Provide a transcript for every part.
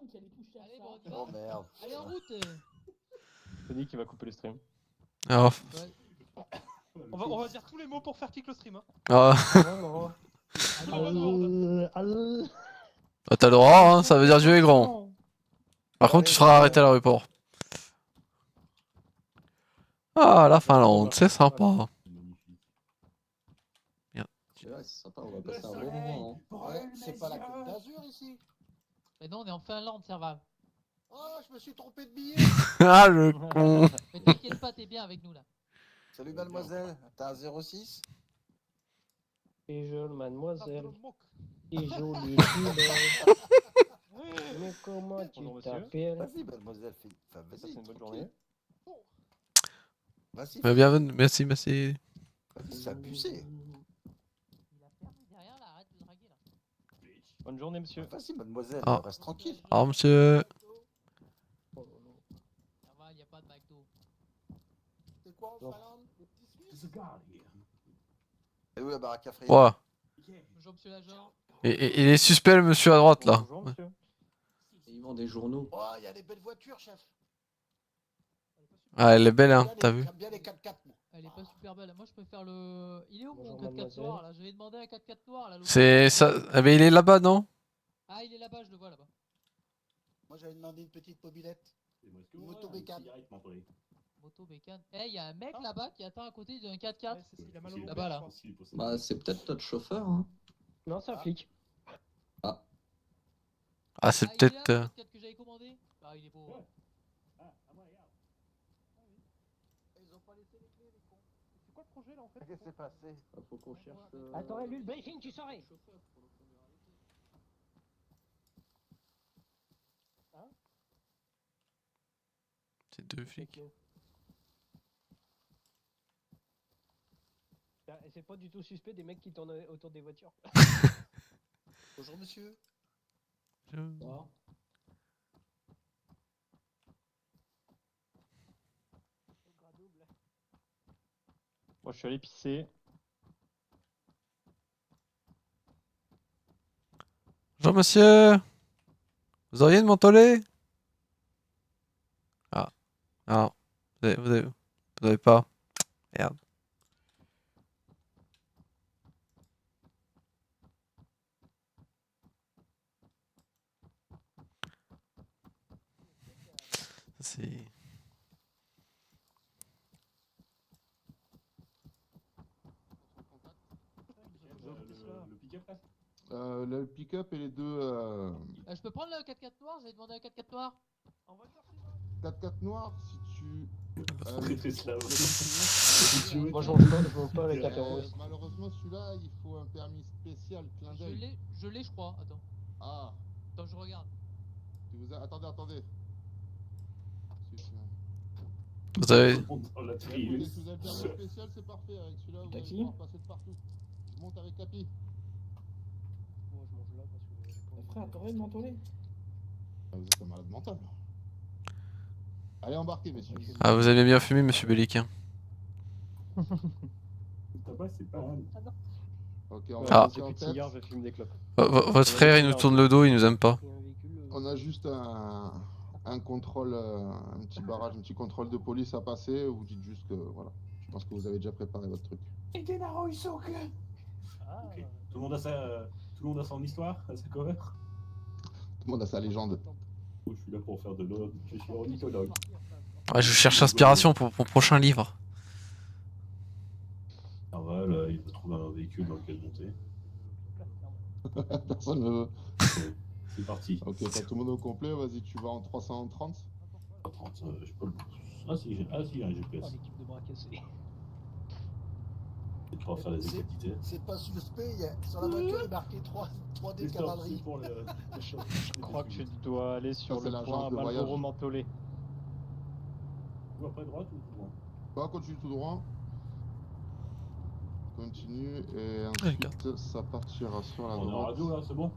Allez, bon, on y va. Oh merde. Allez, en route. Sonic qui va couper le stream. Alors, Ouais. On va dire tous les mots pour faire kick le stream. Hein. ah, t'as le droit, hein, ça veut dire Dieu est grand. Par contre, tu seras arrêté à l'aéroport. Ah, la Finlande, c'est sympa. C'est vrai, c'est sympa, on va passer un bon moment. Hein. Ouais, c'est pas la Côte d'Azur ici. Mais non, on est en Finlande, Serval. Oh, je me suis trompé de billet. Ah, le con. Mais t'inquiète pas, t'es bien avec nous là. Salut mademoiselle, t'as un 06? Et jolie mademoiselle. Et jolie mais comment tu Bonjour, monsieur. t'appelles? Vas-y mademoiselle, enfin vas-y. Passez une bonne journée. Vas-y. Mais bienvenue, merci, merci. Vas-y, c'est abusé. Il a fermé derrière là, arrête de draguer là. Bonne journée, monsieur. Vas-y mademoiselle, Ah. reste tranquille. Alors, monsieur. Ça va, y a pas de McDo. C'est quoi en Non. Finlande? Et où la baraque à frites? Ouais. Bonjour monsieur l'agent. Et il est suspect, le monsieur à droite, là. Bonjour, monsieur. Ils vendent des journaux. Oh, il y a des belles voitures, chef. Ah, elle est belle, hein, t'as vu? J'aime bien les 4x4, moi. Elle est pas super belle. Moi je préfère le. Il est où mon Bonjour, 4x4 mademoiselle. noir là? J'avais demandé un 4x4 noir là. C'est ça. Ah, mais il est là-bas, non? Ah, il est là-bas, je le vois là-bas. Moi, j'avais demandé une petite mobilette. Une moto bécane. Moto bécane. Eh, y a un mec là-bas qui attend à côté d'un 4x4. Là-bas, Là-bas là. Bah, c'est peut-être notre chauffeur. Hein. Non, c'est un flic. Ah, c'est Ah, il est peut-être. là, le 4x4 que j'avais commandé. Ah, il est beau. hein. Ils ont pas laissé les clés, les cons. C'est quoi le projet là en fait? Qu'est-ce qui s'est passé? Faut qu'on cherche. Attends, lui, le briefing, tu saurais. C'est deux flics. Et c'est pas du tout suspect des mecs qui tournent autour des voitures. Bonjour, monsieur. Moi, je suis allé pisser. Bonjour, monsieur. Vous auriez une mentholée? Ah. Ah. Vous avez pas. Merde. C'est. Le pick-up et les deux Je peux prendre le 4x4 noir? J'avais demandé un 4x4 noir. 4x4 noirs si tu. Moi, je monte pas avec la terroriste. Malheureusement, celui-là, il faut un permis spécial, clin Je d'œil. l'ai, je crois. Attends. Ah, Attends, je regarde. attendez. Vous avez. Si vous avez le permis spécial, c'est parfait. Avec celui-là, vous allez pouvoir passer de partout. Je monte avec Capi. Moi, je mange là parce que. Frère, t'aurais une mentholée? Ah, vous êtes un malade mental. Allez, embarquez, messieurs. Ah, vous avez bien fumé, monsieur Bellic. Le tabac, c'est pas mal. Ok, on Ah. va J'ai passer en plus de tête. cigare, je fume des clopes. Votre frère, il nous tourne le dos, il nous aime pas. On a juste un contrôle, un petit barrage, un petit contrôle de police à passer. Vous dites juste que voilà. Je pense que vous avez déjà préparé votre truc. Et Denaro, ils sont que. Ok. Tout le monde a son histoire, sa cover. Tout le monde a sa légende. Je suis là pour faire de l'ordre. Je suis ornithologue. Ouais, je cherche inspiration pour mon prochain livre. Carval, il va trouver un véhicule dans lequel monter. Personne ne veut. C'est parti. Ok, t'as tout le monde au complet, vas-y, tu vas en 330. 30, je peux le. Ah si, j'ai un GPS. L'équipe de bras cassés. Et tu vas faire les identités. C'est pas suspect, sur la voiture, il est marqué 3D cavalerie. Je crois que tu dois aller sur c'est le l'agence point de voyage. Marlboro mentholé. Tu vas après droite ou tout droit? Bah, continue tout droit. Continue et ensuite ça partira sur la On est en droite. radio là, c'est bon?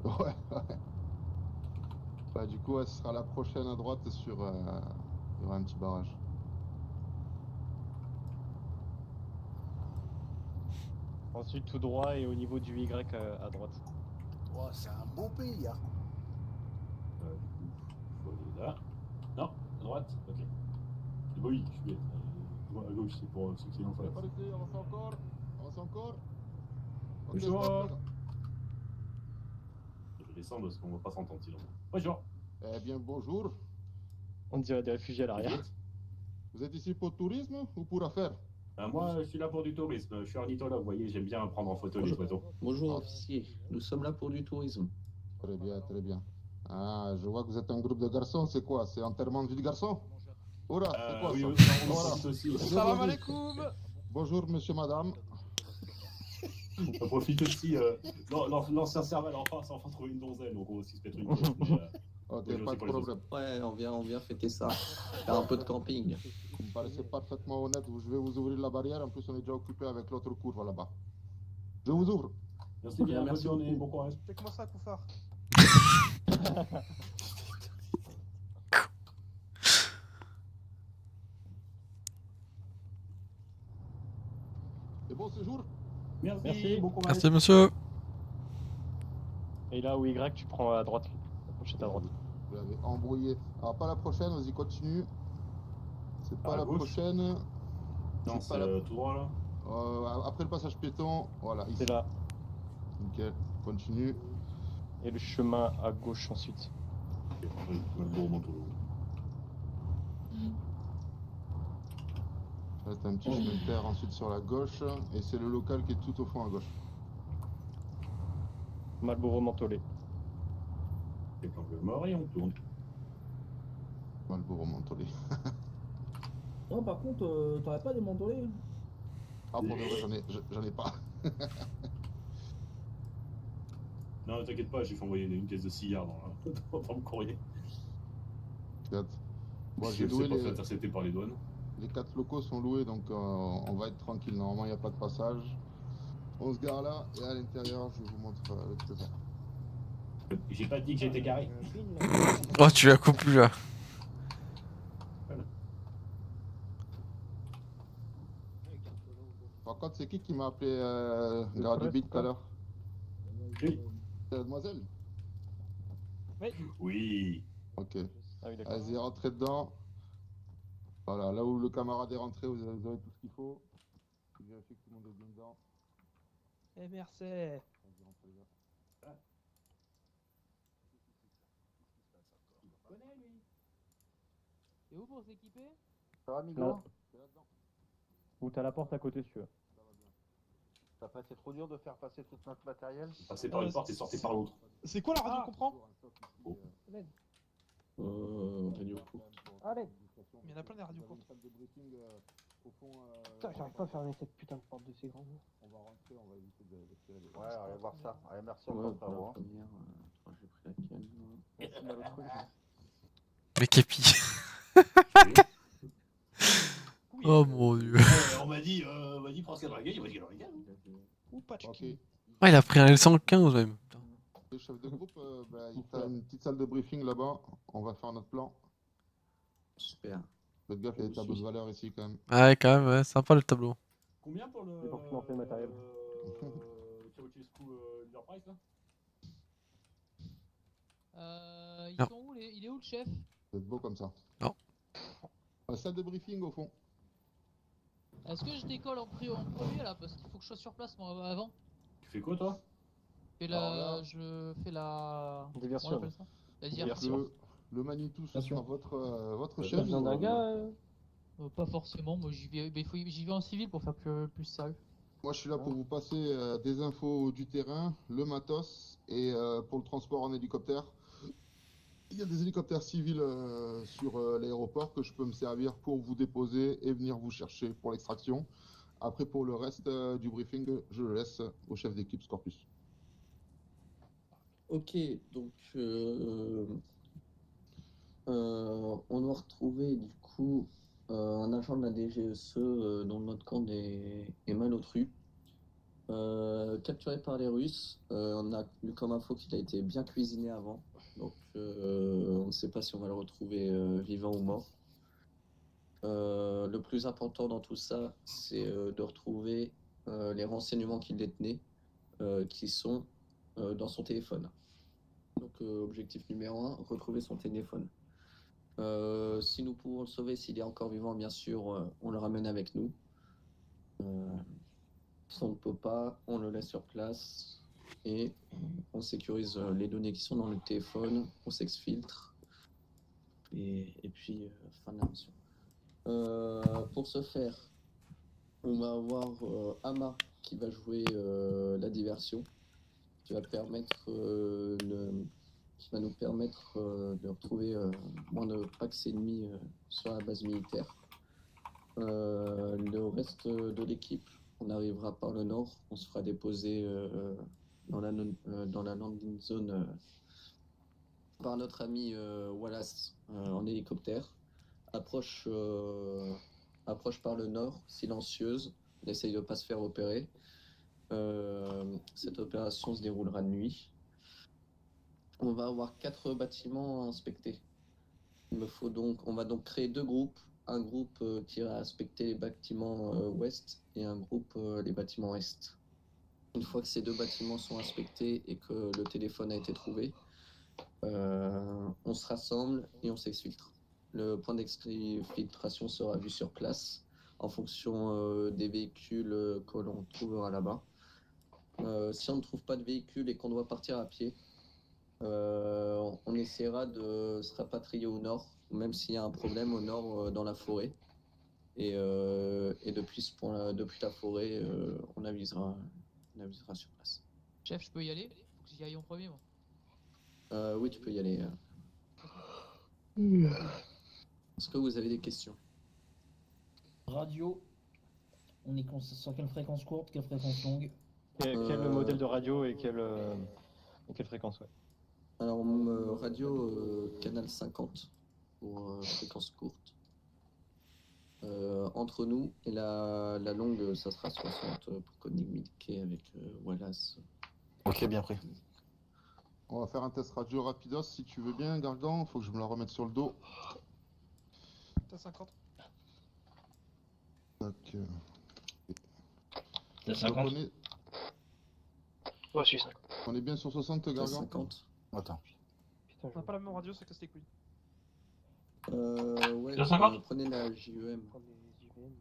Ouais. Bah du coup, ouais, ce sera la prochaine à droite sur... il y aura un petit barrage. Ensuite tout droit et au niveau du Y à droite. Oh, c'est un beau pays, hein. Faut aller là. Non, à droite. Ok. Oui, je suis bête. À gauche, c'est pour ceux qui l'ont fait. On va pas rester, avance encore. Avance encore. Ok, Bonjour. stop. Je vais descendre parce qu'on va pas s'entendre sinon. Bonjour. Eh bien, bonjour. On dirait des réfugiés à l'arrière. Vous êtes ici pour le tourisme ou pour affaires? Moi, je suis là pour du tourisme. Je suis ornithologue, vous voyez, j'aime bien prendre en photo les oiseaux. Bonjour officier, nous sommes là pour du tourisme. Très bien, très bien. Ah, je vois que vous êtes un groupe de garçons. C'est quoi? C'est enterrement de vie de garçon? Oula, c'est quoi Oui, ça? on Voilà. profite aussi. Salam alaikum. Bonjour, monsieur, madame. On profite aussi. L'ancien cerval en face, enfin trouver une donzelle, donc on va aussi se mettre une course. Ok, Bonjour, pas c'est de pour les problème. Ouais, on vient fêter ça. Faire un peu de camping. Vous me paraissez parfaitement honnête. Je vais vous ouvrir la barrière. En plus, on est déjà occupé avec l'autre cour là-bas. Je vous ouvre. Merci bien, bonne Merci journée, beaucoup. bon courage. C'est comment ça, Koufar? Et bon séjour. Merci, bon courage. Merci, monsieur. Et là où Y, tu prends à droite. La pochette à droite. Vous l'avez embrouillé. Alors, pas la prochaine, vas-y, continue. C'est pas À la gauche. prochaine. Non, C'est pas la- tout droit là. Après le passage piéton, voilà, ici. C'est là. Nickel, continue. Et le chemin à gauche ensuite. Ok, bon manteau. Là, t'as un petit chemin de terre ensuite sur la gauche. Et c'est le local qui est tout au fond à gauche. Malboro mentholé. C'est l'angle mort et on tourne. Malboro mentholé. Non, par contre, t'aurais pas des mandolés? Ah, pour de vrai, j'en ai pas. Non, t'inquiète pas, j'ai fait envoyer une caisse de cigares dans le courrier. Regarde. Moi, Si j'ai elle loué s'est pas les... fait intercepter par les douanes. Les 4 locaux sont loués, donc on va être tranquille. Normalement, il n'y a pas de passage. On se gare là, et à l'intérieur, je vous montre le trésor. J'ai pas dit que j'étais carré. Oh, tu la coupes plus là. Par contre, c'est qui m'a appelé gars du beat tout à l'heure? Oui. C'est Mademoiselle? Oui. Ok. Ah oui, d'accord. Vas-y, rentrez dedans. Voilà, là où le camarade est rentré, vous avez tout ce qu'il faut. Je vérifie que tout le monde est bien dedans. Eh, merci. Vas-y, rentrez les gars. C'est où pour s'équiper? Ça va, Là. Migo? C'est là-dedans. Ou t'as la porte à côté si tu veux. Ça va bien. Ça n'a pas été trop dur de faire passer tout notre matériel? Passez par une porte et sortez par l'autre. C'est quoi la radio qu'on prend? Toujours un stock ici, Radio coup. Allez. Il y en a plein des radios Vous avez courtes. une salle de briefing au fond. Putain, j'arrive pas à fermer cette putain de porte de ces grands. On va rentrer, on va éviter de tirer les Ouais, allez voir ça. Allez, merci Ouais, encore, pour la frérot. première. Attends, j'ai pris laquelle moi. Mais Képi. Oh mon dieu. On m'a dit, prends ce qu'il y a dans la gueule, il m'a dit dans la gueule. Ou Ok. Pachki. Ah, il a pris un L115 même. Putain. Le chef de groupe, il t'a une petite salle de briefing là-bas. On va faire notre plan. Super. Faites gaffe, il y a des tableaux de valeur ici quand même. Ah ouais, quand même, ouais, sympa le tableau. Combien pour le. C'est pour financer le matériel. Ceausescu Leader Price là? Ils Non. sont où il est où le chef? Vous êtes beau comme ça. Non. La salle de briefing au fond. Est-ce que je décolle en premier là? Parce qu'il faut que je sois sur place moi avant. Tu fais quoi toi? Je fais la. Diversion. Comment on appelle ça? La Diversion. Le Manitou, ce Bien sûr. sera votre T'as chef. besoin d'un gars? Pas forcément, moi j'y vais, j'y vais en civil pour faire plus sérieux. Moi, je suis là pour vous passer des infos du terrain, le matos et pour le transport en hélicoptère. Il y a des hélicoptères civils sur l'aéroport que je peux me servir pour vous déposer et venir vous chercher pour l'extraction. Après, pour le reste du briefing, je le laisse au chef d'équipe Scorpus. Ok, donc on doit retrouver du coup un agent de la DGSE dont le nom de compte est Malotru, capturé par les Russes. On a eu comme info qu'il a été bien cuisiné avant, donc on ne sait pas si on va le retrouver vivant ou mort. Le plus important dans tout ça, c'est de retrouver les renseignements qu'il détenait, qui sont dans son téléphone. Donc, objectif numéro 1, retrouver son téléphone. Si nous pouvons le sauver, s'il est encore vivant, bien sûr, on le ramène avec nous. Si on ne peut pas, on le laisse sur place et on sécurise les données qui sont dans le téléphone, on s'exfiltre et puis fin de la mission. Pour ce faire, on va avoir Ama qui va jouer la diversion, qui va nous permettre de retrouver moins de packs ennemis sur la base militaire. Le reste de l'équipe, on arrivera par le nord, on se fera déposer dans la landing zone par notre ami Wallace en hélicoptère. Approche par le nord, silencieuse, on essaye de ne pas se faire opérer. Cette opération se déroulera de nuit. On va avoir 4 bâtiments à inspecter. On va donc créer 2 groupes. Un groupe qui ira inspecter les bâtiments ouest et un groupe les bâtiments est. Une fois que ces 2 bâtiments sont inspectés et que le téléphone a été trouvé, on se rassemble et on s'exfiltre. Le point d'exfiltration sera vu sur place en fonction des véhicules que l'on trouvera là-bas. Si on ne trouve pas de véhicule et qu'on doit partir à pied, on essaiera de se rapatrier au nord, même s'il y a un problème au nord dans la forêt. Et depuis la forêt, on avisera sur place. Chef, je peux y aller? Faut que j'y aille en premier, moi. Oui, tu peux y aller. Est-ce que vous avez des questions? Radio, on est sur quelle fréquence courte, quelle fréquence longue? Quel modèle de radio et quelle fréquence, ouais. Alors, radio canal 50 pour fréquence courte. Entre nous et la longue, ça sera 60 pour communiquer avec Wallace. Ok, bien pris. On va faire un test radio rapidos si tu veux bien, Gargan. Faut que je me la remette sur le dos. T'as 50. Donc, T'as 50? Ouais, je suis 50. On est bien sur 60, T'as Gargan? 50. Attends. On n'a pas la même radio, ça casse les couilles. Ouais, T'as 50? prenez la JEM. Prends des IVM.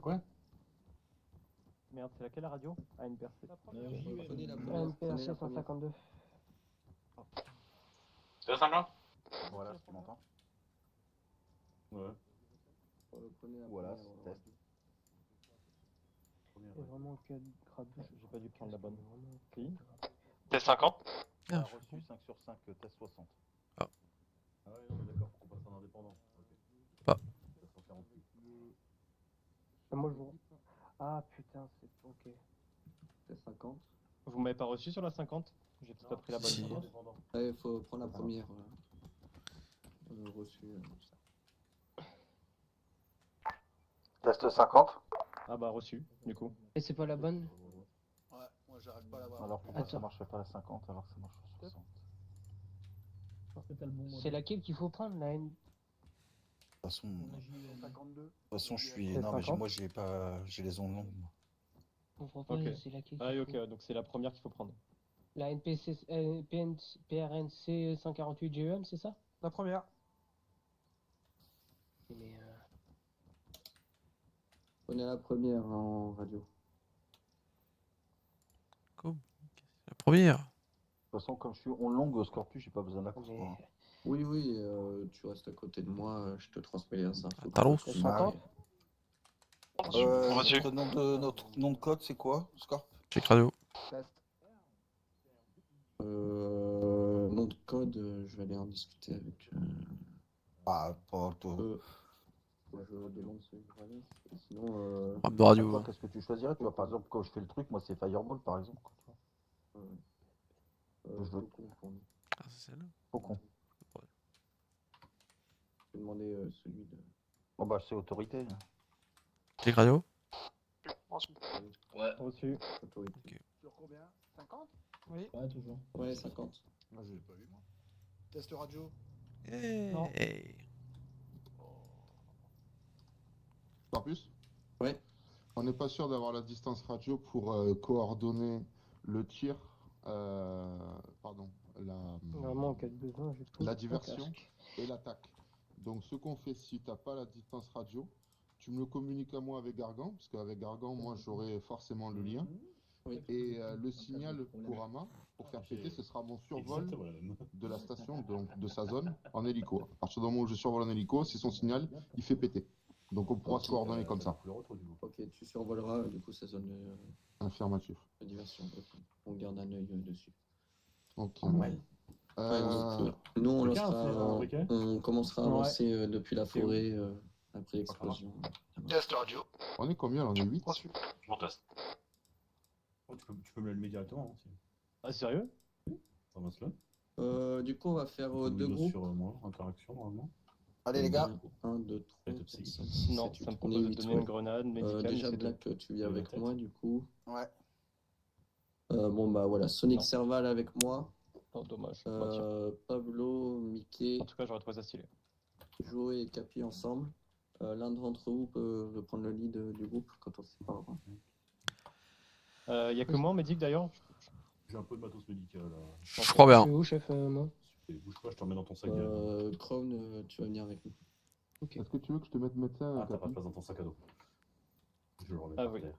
Quoi? Merde, c'est laquelle la radio? ANPRC. Prenez la première. PRC 152. C'est 50? Voilà, tu m'entends? Ouais. Prenez la Voilà, première, test. Et vraiment que grade 2. J'ai pas dû prendre la bonne. Si. Test 50? On a reçu 5 sur 5, test 60. Ah ouais, non, mais d'accord, faut qu'on passe en indépendant. Ok. Pas. 448. Moi je vous. Ah putain, c'est ok. C'est 50. Vous m'avez pas reçu sur la 50? J'ai peut-être pas pris la bonne. Si. Indépendant. Ouais, il faut prendre la première. Reçu. Test 50. Ah bah reçu, du coup. Et c'est pas la bonne? Ouais, moi j'arrive pas à l'avoir. Alors pourquoi ça Attends. marche pas à 50 alors que ça marche à 60? Parce que t'as le bon C'est modèle. laquelle qu'il faut prendre, la N? De toute façon, je suis. C'est Non, mais 50. moi j'ai pas. J'ai les ondes longues. Moi. On comprend pas, Ok. c'est laquelle Ah qu'il oui, faut. ok, donc c'est la première qu'il faut prendre. La PRNC 148 GEM, c'est ça? La première. Mais Prenez la première en radio. La première. De toute façon, comme je suis en longue Scorpius, j'ai pas besoin d'axe. mais... Oui, tu restes à côté de moi, je te transmets les infos. Talon. que tu Bah, m'as. Notre nom de code, c'est quoi, Scorp? Check radio. Nom de code, je vais aller en discuter avec Ah, pas toi. le jeu de long de Wallace. Sinon, Rame de radio. Toi, qu'est-ce que tu choisirais? Tu vois, par exemple, quand je fais le truc, moi c'est Fireball par exemple. quoi, tu vois. Faucon pour nous. Ah, c'est celle-là. Faucon. Je vais demander celui de. Bon bah c'est autorité. hein. Check radio. Ouais. Reçu. Autorité. Ok. Sur combien? 50? Oui. Ouais, toujours. Ouais, 50. Moi je l'ai pas vu moi. Test radio. Non. Hey. Scorpius? Ouais. On n'est pas sûr d'avoir la distance radio pour coordonner le tir. Pardon. Vraiment, en cas de besoin, je pose la un diversion casque. et l'attaque. Donc ce qu'on fait, si tu n'as pas la distance radio, tu me le communiques à moi avec Gargan, parce qu'avec Gargan, moi j'aurai forcément le lien. Oui. Et le signal pour Ama, pour faire péter, ce sera mon survol Exactement la même. de la station, donc de sa zone, en hélico. À partir du moment où je survole en hélico, c'est son signal, il fait péter. Donc on pourra se coordonner comme ça. Le retour du coup. Ok, tu survoleras du coup sa zone Affirmatif. de diversion. Ok. On garde un œil dessus. Ok. Ouais. Ouais, donc, nous, on, Briquet, c'est un lancera, briquet on commencera à Ouais. avancer depuis la C'est où forêt après l'explosion. Test radio. On est combien là? On est 8? Je m'en teste. Oh, tu peux me l'allumer directement. Hein, si. Ah, sérieux? Ça va se là. Du coup, on va faire deux Windows groupes. sur moi, interaction normalement. Allez les gars. 1, 2, 3, Et de 4, psy. 5, 6, Non, 7, ça me 8. On est propose de 8, donner une grenade médicale. déjà, mais c'est Black, tu viens avec tête. moi du coup. Ouais. Bon, bah voilà, Sonic Non. Serval avec moi. Oh, dommage. Bah, tiens. Pablo, Mickey, En tout cas, j'aurais trouvé ça stylé. Joe et Capi ensemble. L'un d'entre vous peut prendre le lead du groupe quand on se sépare. Il y a que moi en médic d'ailleurs. J'ai un peu de matos médical là. Je crois bien. C'est où, chef, moi? Bouge pas, je te remets dans ton sac. Crown, tu vas venir avec nous. Est-ce que tu veux que je te mette médecin, Ah, t'as pas Capi? de place dans ton sac à dos. Je le remets Ah par oui. terre.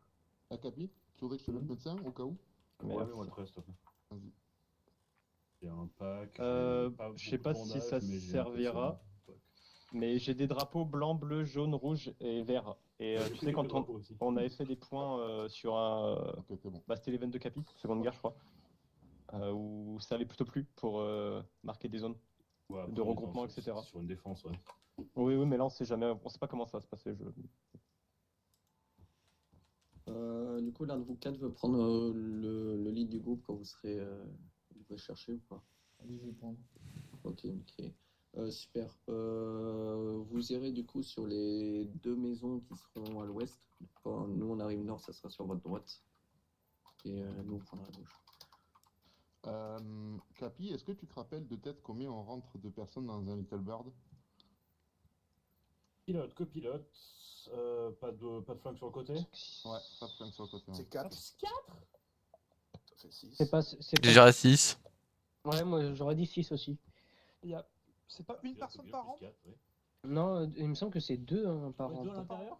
Ah, Capi, tu voudrais que je te mette médecin au cas où? Mais, Ouais, mets-moi le presse, s'il te plaît. Vas-y. Il y a un pack. je sais pas si ça servira. Mais j'ai des drapeaux blanc, bleu, jaune, rouge et vert. Et tu sais, quand on avait fait des points sur un. Ok, c'est bon. Bah, c'était l'event de Capi, Seconde Guerre, je crois. Où ça avait plutôt plu pour marquer des zones de regroupement, etc. Sur une défense, ouais. Oui, oui, mais là, on sait jamais. On sait pas comment ça va se passer. Du coup, l'un de vous quatre veut prendre le lead du groupe quand vous serez. Vous pouvez chercher ou pas? Allez, je vais prendre. Ok, ok. Super. Vous irez du coup sur les deux maisons qui seront à l'ouest. Quand nous on arrive nord, ça sera sur votre droite. Et nous on prendra à gauche. Capi, est-ce que tu te rappelles de tête combien on rentre de personnes dans un Little Bird? Pilote, copilote. Pas de flingue sur le côté. Ouais, pas de flingue sur le côté. C'est 4. Ça fait 6. C'est pas. Déjà 6. Ouais, moi j'aurais dit 6 aussi. C'est pas une personne par an? Non, il me semble que c'est 2 par an. Deux à l'intérieur.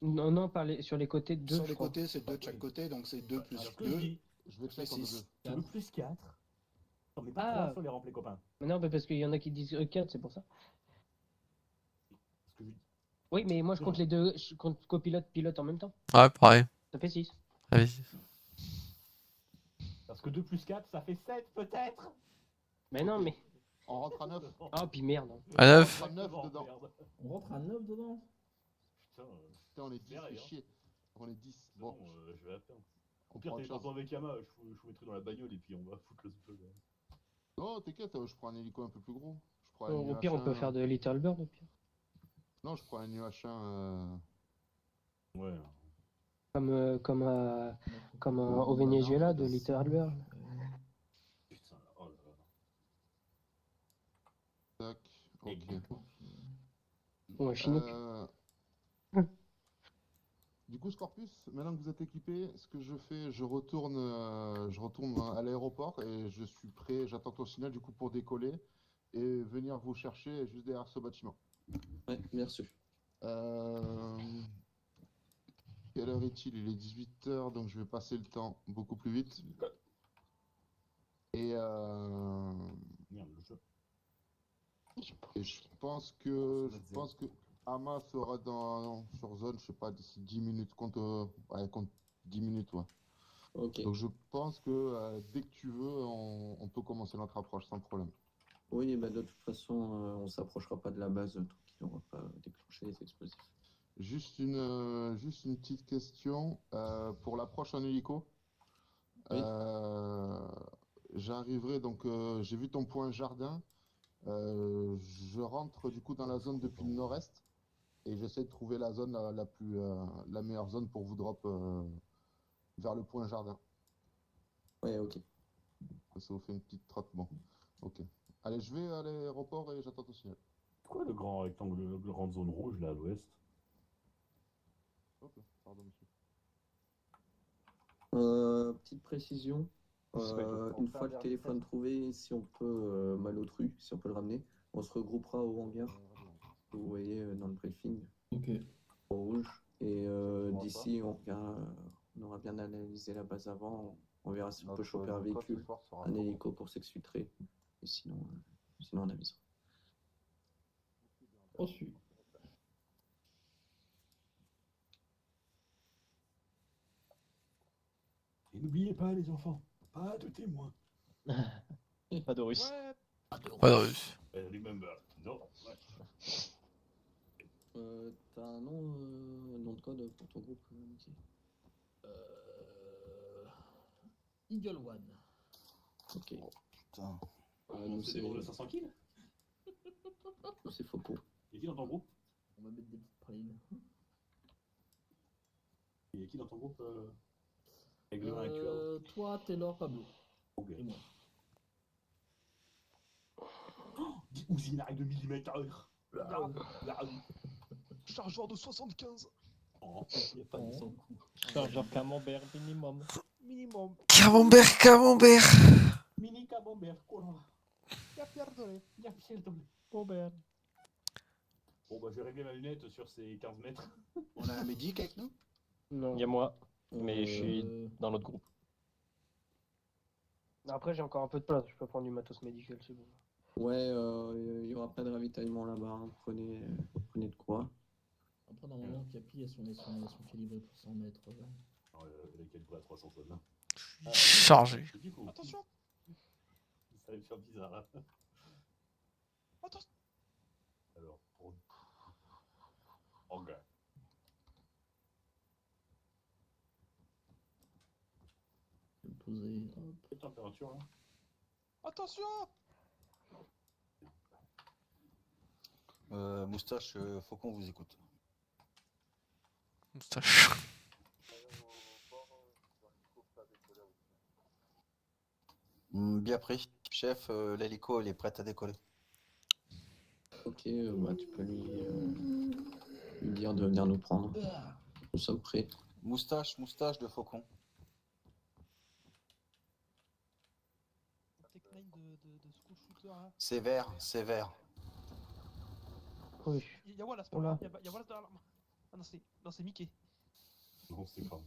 Non, non, sur les côtés, 2. Sur les côtés, c'est 2 de chaque côté, donc c'est 2 plus 2. Je vais te faire six. 2. Tu veux plus 4. Non, mais pas Ah. 3 sur les remplis copains. Mais non, mais parce qu'il y en a qui disent 4, c'est pour ça. Parce que Oui, mais moi je compte les deux, je compte copilote, pilote en même temps. Ouais, pareil. Ça fait 6. Allez. Parce que 2 plus 4, ça fait 7 peut-être. Mais non, mais. On rentre à 9. Ah, puis merde. À 9. On rentre à 9 dedans. On rentre à 9 dedans. Putain, Putain, on est 10, Merde, fait hein. chier. On est 10. bon, Bon, je vais la faire. on Au pire, prend t'es autre chose. content avec Yama, je vous mettrai dans la bagnole et puis on va foutre le feu. Non, t'inquiète, je prends un hélico un peu plus gros. Je prends un Au pire, on peut faire de Little Bird au pire. Non, je prends un UH1. Ouais. Comme au Venezuela de Little Bird. Putain, oh là là. Tac, ok. Ou un Chinook. Du coup, Scorpius, maintenant que vous êtes équipé, ce que je fais, je retourne à l'aéroport et je suis prêt, j'attends ton signal du coup pour décoller et venir vous chercher juste derrière ce bâtiment. Ouais, bien sûr. Quelle heure est-il? Il est 18h, donc je vais passer le temps beaucoup plus vite. Et, Merde, le jeu. et je pense que Ama sera sur zone, je sais pas, d'ici 10 minutes, compte 10 minutes, ouais. Ok. Donc je pense que dès que tu veux, on peut commencer notre approche sans problème. Oui, bah de toute façon, on s'approchera pas de la base tant qu'il n'aura pas déclenché les explosifs. Juste une petite question pour l'approche en hélico. Oui. J'arriverai donc, j'ai vu ton point jardin. Je rentre du coup dans la zone depuis le nord-est et j'essaie de trouver la zone la meilleure zone pour vous drop vers le point jardin. Ouais, ok. Ça vous fait une petite trotte, bon. Ok. Allez, je vais à l'aéroport et j'attends ton signal. Pourquoi le grand rectangle, la grande zone rouge là à l'ouest? Ok, pardon monsieur. Petite précision. Une fois le téléphone trouvé, si on peut, Malotru, si on peut le ramener, on se regroupera au hangar. Vous voyez dans le briefing. Ok. Au rouge. Et d'ici, on aura bien analysé la base avant. On verra si on peut choper un véhicule, un hélico pour s'exfiltrer. Et sinon on avisera. Reçu. Et n'oubliez pas, les enfants, pas de témoins. Pas de russe. Ouais. Pas de russe. Remember, non. T'as un nom de code pour ton groupe, Mickey? Eagle One. Ok. Putain. Nous C'est pour le 500 kills. C'est faux pot. Il y a qui dans ton groupe? On va mettre des petites pralines. Il y a qui dans ton groupe avec le 1 actuel? Toi, Taylor, Pablo. Ok. Et moi. Usine de millimètres. Chargeur de 75. Oh, il n'y a pas de sang. Chargeur camembert minimum. Minimum. Camembert, camembert. Mini camembert, quoi. Il a perdonné. Il y a perdonné. Camembert. Bon, bah, je vais régler ma lunette sur ces 15 mètres. On a un médic avec nous? Non. Il y a moi, mais je suis dans l'autre groupe. Après, j'ai encore un peu de place, je peux prendre du matos médical, c'est bon. Ouais, il y aura pas de ravitaillement là-bas. Hein. Prenez de quoi. Après, normalement, Capi a son calibré pour 100 mètres. Elle est calibrée à 300 tonnes. Chargé. Attention. Ça va me faire bizarre. Hein. Attention. Alors, pour... Ok. Poser. Quelle température là? Attention. Moustache, Faucon vous écoute. Moustache. Bien pris. Chef, l'hélico, il est prêt à décoller. Ok, bah, tu peux lui dire de venir nous prendre. Nous sommes prêts. Moustache de Faucon. Tech9 de school shooter là. Sévère. Oui. Il y a Wallace, Oula. il y a Wallace derrière l'arme. Ah non, c'est Mickey. Non, c'est grave.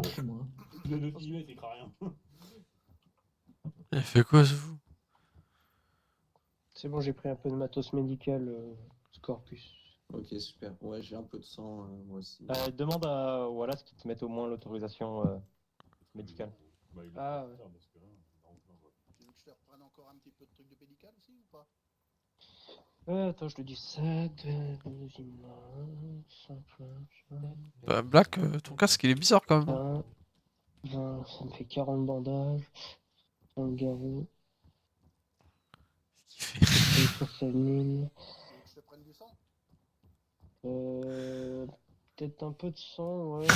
C'est moi. Le 9 mm, il craint rien. Il fait quoi ce fou? C'est bon, j'ai pris un peu de matos médical, Scorpus. Ok, super. Ouais, j'ai un peu de sang, moi aussi. Demande à Wallace qu'il te mette au moins l'autorisation médicale. Bah, il Ah, ouais. ouais. Parce que, hein, Tu veux que je te reprenne encore un petit peu de trucs de pédical aussi ou pas? Attends, je te dis ça. Bah, Black, ton casque il est bizarre quand même. 20, ça me fait 40 bandages. 30 garrots. Sur sa mine. Tu veux que je te prenne du sang? Peut-être un peu de sang, ouais.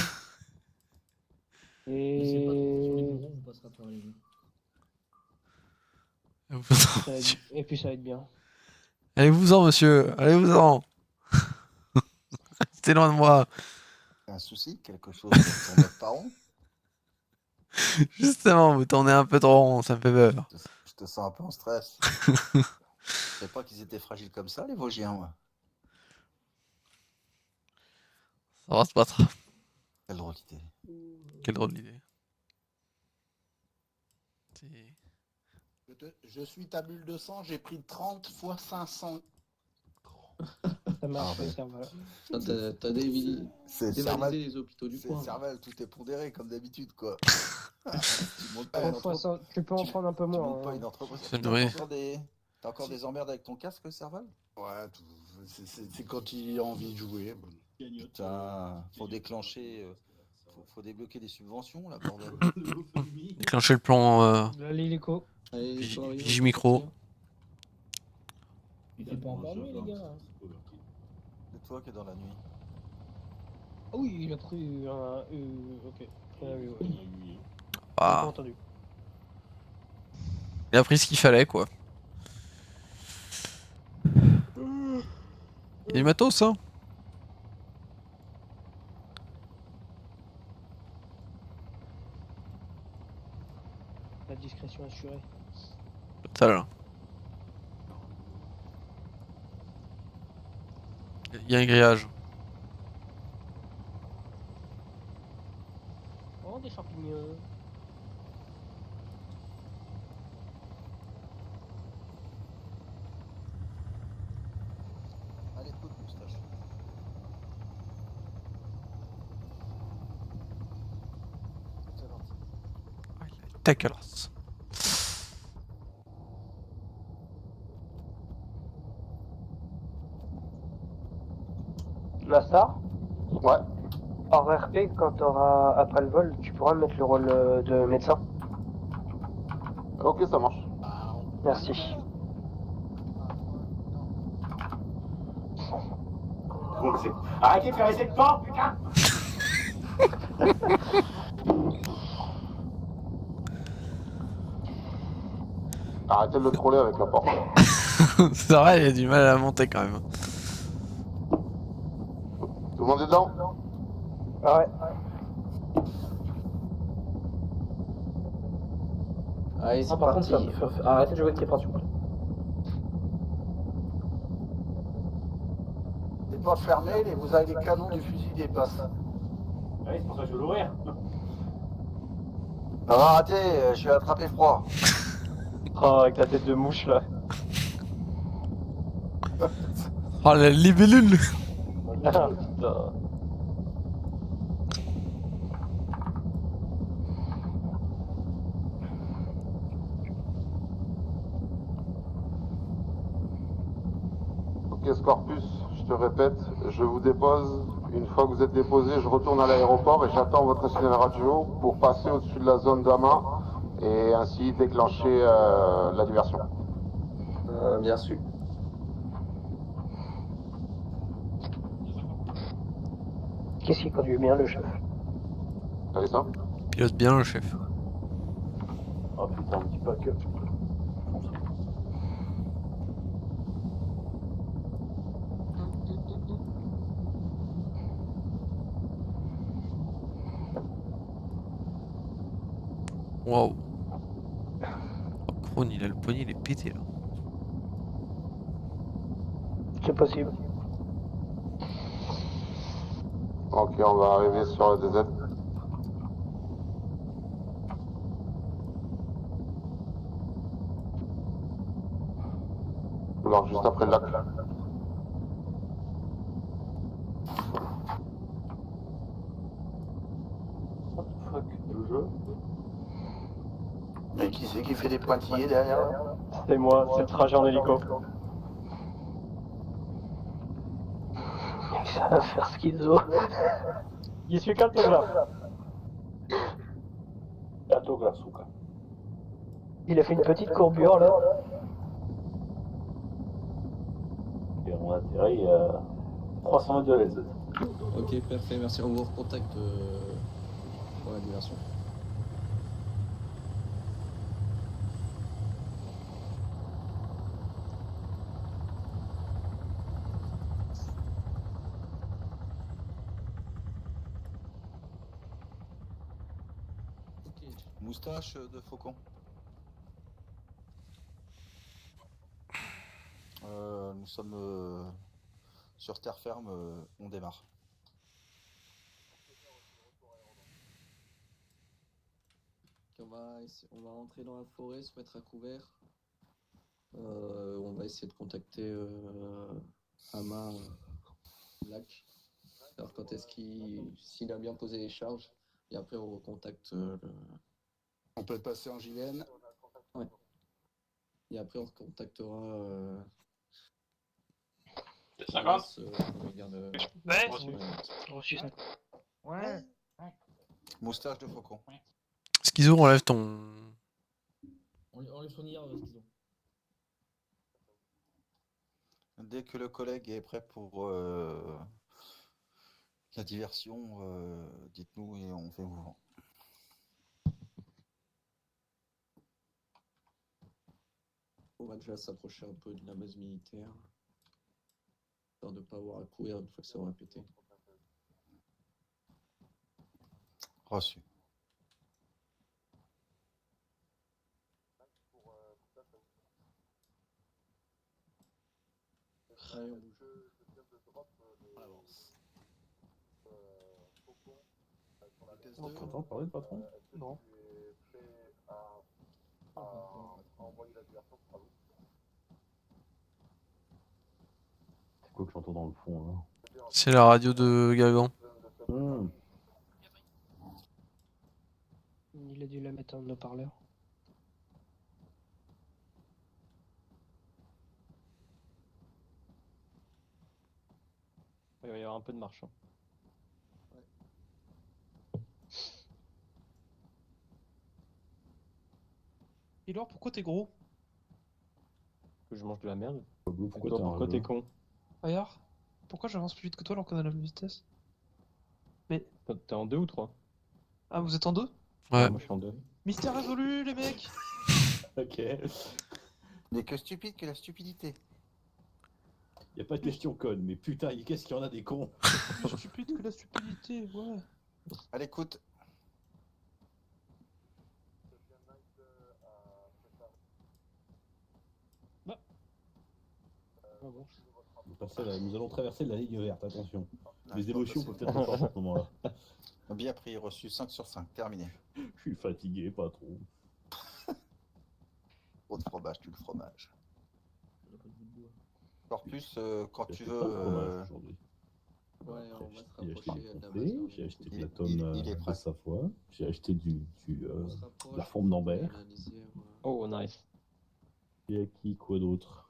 Mais c'est pas trop sur les Et... bureaux, on passera par les yeux. Et puis ça va être bien. Allez-vous-en, monsieur. Allez-vous-en. Restez loin de moi. Un souci, quelque chose sur notre parent. Justement, vous tournez un peu trop rond, ça me fait peur. Je te sens un peu en stress. Je savais pas qu'ils étaient fragiles comme ça, les Vosgiens, moi. Ça va se battre. Quelle drôle d'idée. Quelle drôle d'idée. Je suis ta bulle de sang, j'ai pris 30 fois 500. Ça marche, Ah, ouais. ça va. T'as dévalisé C'est Serval. les hôpitaux du C'est coin. Serval, tout est pondéré comme d'habitude, quoi. Tu montes pas une entreprise. Tu peux en prendre un peu Tu moins. montes pas hein. une entreprise. C'est T'as vrai. encore des emmerdes avec ton casque, Serval? Ouais, c'est quand il a envie de jouer. Bon. Putain, faut déclencher, faut débloquer des subventions, là, bordel. Déclencher le plan Là, l'hélico. Allez, Vigimicro. Il fait pas encore nuit, les gars. C'est toi qui es dans la nuit. Ah oui, il a pris un. Ok. Ah oui, ouais. J'ai Ah, pas entendu. il a pris ce qu'il fallait, quoi. Il y a du matos, hein. purée. Total. Il y a un grillage. Oh, des champignons. À l'écoute, moustache. Dégueulasse. Master, Ouais. hors RP, quand t'auras après le vol, tu pourras mettre le rôle de médecin. Ok, ça marche. Merci. Arrêtez de faire essayer de porte, putain! Arrêtez de le troller avec la porte. C'est vrai, il a du mal à la monter quand même. Tout le monde est dedans? Ah ouais. Allez, c'est Par contre, parti. arrêtez de jouer avec les portes, s'il vous plaît. Les portes fermées, vous avez les canons du fusil qui dépassent. Ouais, c'est pour ça que je veux l'ouvrir. Non, arrêtez, je vais attraper froid. Oh, avec ta tête de mouche là. Oh la libellule. Ah, putain. Ok, Scorpus, je te répète, je vous dépose. Une fois que vous êtes déposé, je retourne à l'aéroport et j'attends votre signal radio pour passer au-dessus de la zone d'Ama et ainsi déclencher la diversion. Bien sûr. Qu'est-ce qui conduit bien le chef? Allez ça? Pilote bien le chef. Oh putain, dis pas que. Waouh. Oh, Krohn, il a le poignet, il est pété là. C'est possible. Ok, on va arriver sur le DZ. Alors juste après le lac. What the fuck, le jeu? Mais qui c'est qui fait des pointillés derrière? C'est moi, c'est le trajet en hélico. Ça va faire schizo. Il suit cartographe. Cartographe, souka. Il a fait une petite courbure là. Et on atterrit à 300 mètres de l'aise. Ok, parfait, merci. On vous recontacte pour la diversion. Moustache de faucon. Nous sommes sur terre ferme, on démarre. On va rentrer dans la forêt, se mettre à couvert. On va essayer de contacter Ama Lac. Alors quand est-ce s'il a bien posé les charges. Et après on recontacte On peut passer en JVN. Ouais. Et après on recontactera 50. Ouais. Reçu 5. Ouais. Moustache de faucon. Schizo, enlève ton. On les fournit Schizo. Dès que le collègue est prêt pour la diversion, dites-nous et on fait mouvement. On va déjà s'approcher un peu de la base militaire. Histoire de ne pas avoir à courir une fois que ça aura pété. Reçu. Allez, on bouge. On avance. Vitesse On 2. t'entend parler, patron? Non. C'est quoi que j'entends dans le fond, là? C'est la radio de Gagan. Il a dû la mettre en haut-parleur. Il va y avoir un peu de marche. Hein. Et alors, pourquoi t'es gros? Que je mange de la merde. Pourquoi Et toi, pourquoi t'es con? Regarde. Pourquoi j'avance plus vite que toi alors qu'on a la même vitesse? Mais. T'es en 2 ou 3? Ah, vous êtes en 2? Ouais. Moi je suis en 2. Mystère résolu, les mecs! Ok. Il est que stupide que la stupidité. Y a pas de question conne, mais putain, qu'est-ce qu'il y en a des cons? Plus stupide que la stupidité, ouais. À l'écoute. Nous allons traverser la ligne verte, attention. Les émotions peuvent être fortes à ce moment-là. Bien pris, reçu 5 sur 5, terminé. Je suis fatigué, patron. Trop de fromage, tu le fromage. Encore plus quand tu J'ai veux. pas de fromage aujourd'hui. Ouais, on va se J'ai acheté rapprocher des de la comtés, base. j'ai acheté de Il la est- tome il est de prêt. Savoie, j'ai acheté On se de rapproche, la forme d'Ambert. analyser, voilà. Oh, nice. J'ai acquis quoi d'autre?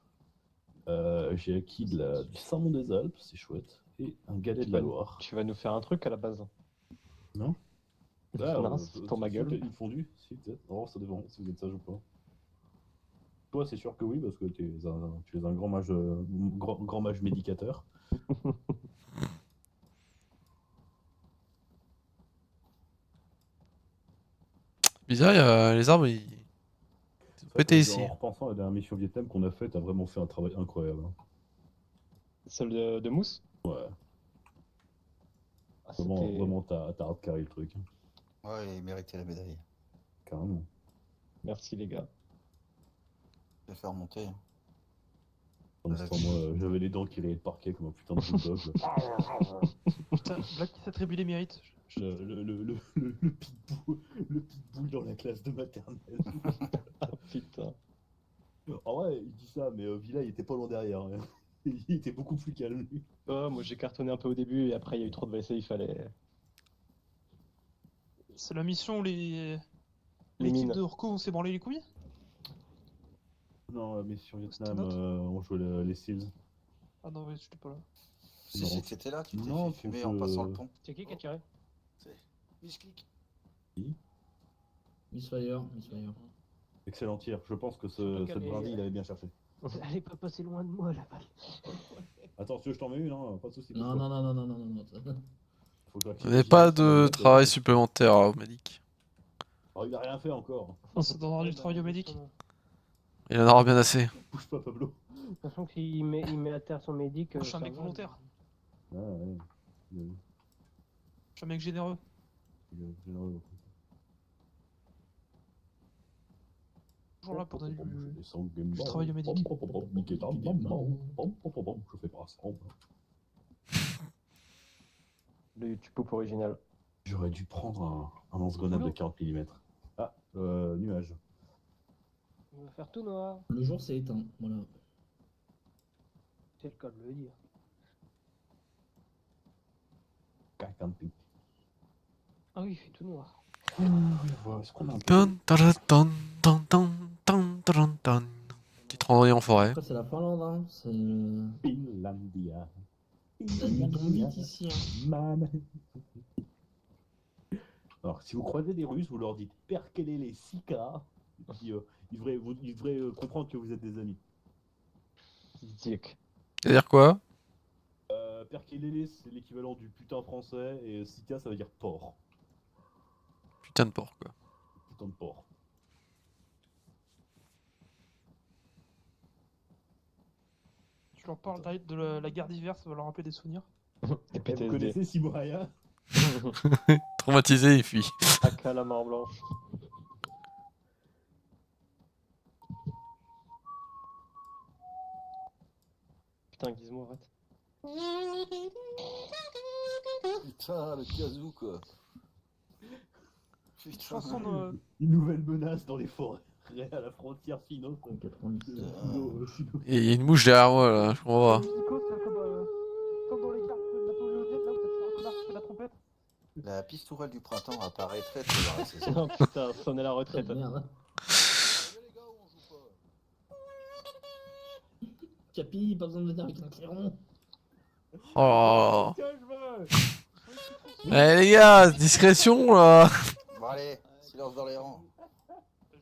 J'ai acquis du Saumon des Alpes, c'est chouette, et un galet de la Loire. Tu vas nous faire un truc à la base. Non? Non, c'est pour ma gueule. Une fondue? Si, peut-être. Non, ça dépend si vous êtes sage ou pas. Toi, c'est sûr que oui, parce que tu es un grand mage, grand mage médicateur. Bizarre, les arbres, ils sont pétés ici. En repensant à la dernière mission Vietnam qu'on a faite, t'as vraiment fait un travail incroyable. Hein. Celle de Mousse? Ouais. Ah, Vraiment, t'as hard carré le truc. Ouais, il méritait la médaille. Carrément. Merci les gars. Je vais faire monter. Hein. Pendant ce temps, moi, j'avais les dents qui rayaient le parquet comme un putain de bulldog. Putain, Black qui s'attribue les mérites. Le pitbull dans la classe de maternelle. Ah putain. En vrai, il dit ça, mais Villa, il était pas loin derrière. Hein. Il était beaucoup plus calme, lui. Oh, moi j'ai cartonné un peu au début et après il y a eu trop de WC, il fallait. C'est la mission où Les l'équipe mines. de Orco s'est branlé les couilles? Non, mais sur Vietnam, C'était on jouait les Seals. Ah non, ouais, j'étais pas là. Si, si, t'étais là, tu t'es Non, fait fumer pour en ce- passant le pont. C'est qui a tiré? C'est Misclick. Misfire. Excellent tir. Je pense que Surtout cette qu'elle est- brindille, il avait bien cherché. Elle est pas passée loin de moi la balle. Attends, tu veux que je t'en mets une, hein? Pas de soucis. Non. Faut que Vous n'avez pas de travail supplémentaire au médic. Oh, il a rien fait encore. Non, ça donnera du travail au médic. Il en aura bien assez. Bouge pas, Pablo. De toute façon, s'il met à terre son médic. Je suis un ça mec va. volontaire. Ah, ouais. Je suis un mec généreux. Généreux. Toujours là pour donner du du travail au médic. Je fais pas ça. Le YouTube original. J'aurais dû prendre un lance-grenade de 40 mm. Ah, nuage. On va faire tout noir. Le jour s'est éteint, voilà. C'est le cas de le dire. Ah oui, il fait tout noir. Est-ce qu'on a un peu... Dun, dun, dun, dun, dun, dun, dun, dun. Petite randonnée en forêt. Après, c'est la Finlande, hein. C'est Finlandia. la nuit tombe vite ici, hein. Man. Alors, si vous croisez des Russes, vous leur dites perquelez les Sika. Ils devraient comprendre que vous êtes des amis. Dick. C'est-à-dire quoi? Perkelele, c'est l'équivalent du putain français, et Sika, ça veut dire porc. Putain de porc, quoi. Putain de porc. Tu leur parles de la guerre d'hiver, ça va leur rappeler des souvenirs. Et Vous connaissez Simoaya? Traumatisé, il fuit. Aka la mort blanche. Putain, Gizmo, arrête. Putain, le kazoo quoi. Putain. Chanson de... Une nouvelle menace dans les forêts à la frontière finno. Et il y a une mouche derrière moi là, je comprends pas. Nico, c'est comme dans les cartes napoléoniennes, là où t'as toujours un connard qui fait la trompette. La pistourelle du printemps apparaîtrait dans la saison. Oh putain, sonner la retraite. Merde. Capi, pas besoin de venir avec un clairon. Oh. Tiens, je veux. Eh les gars, discrétion là. Bon allez, silence dans les rangs.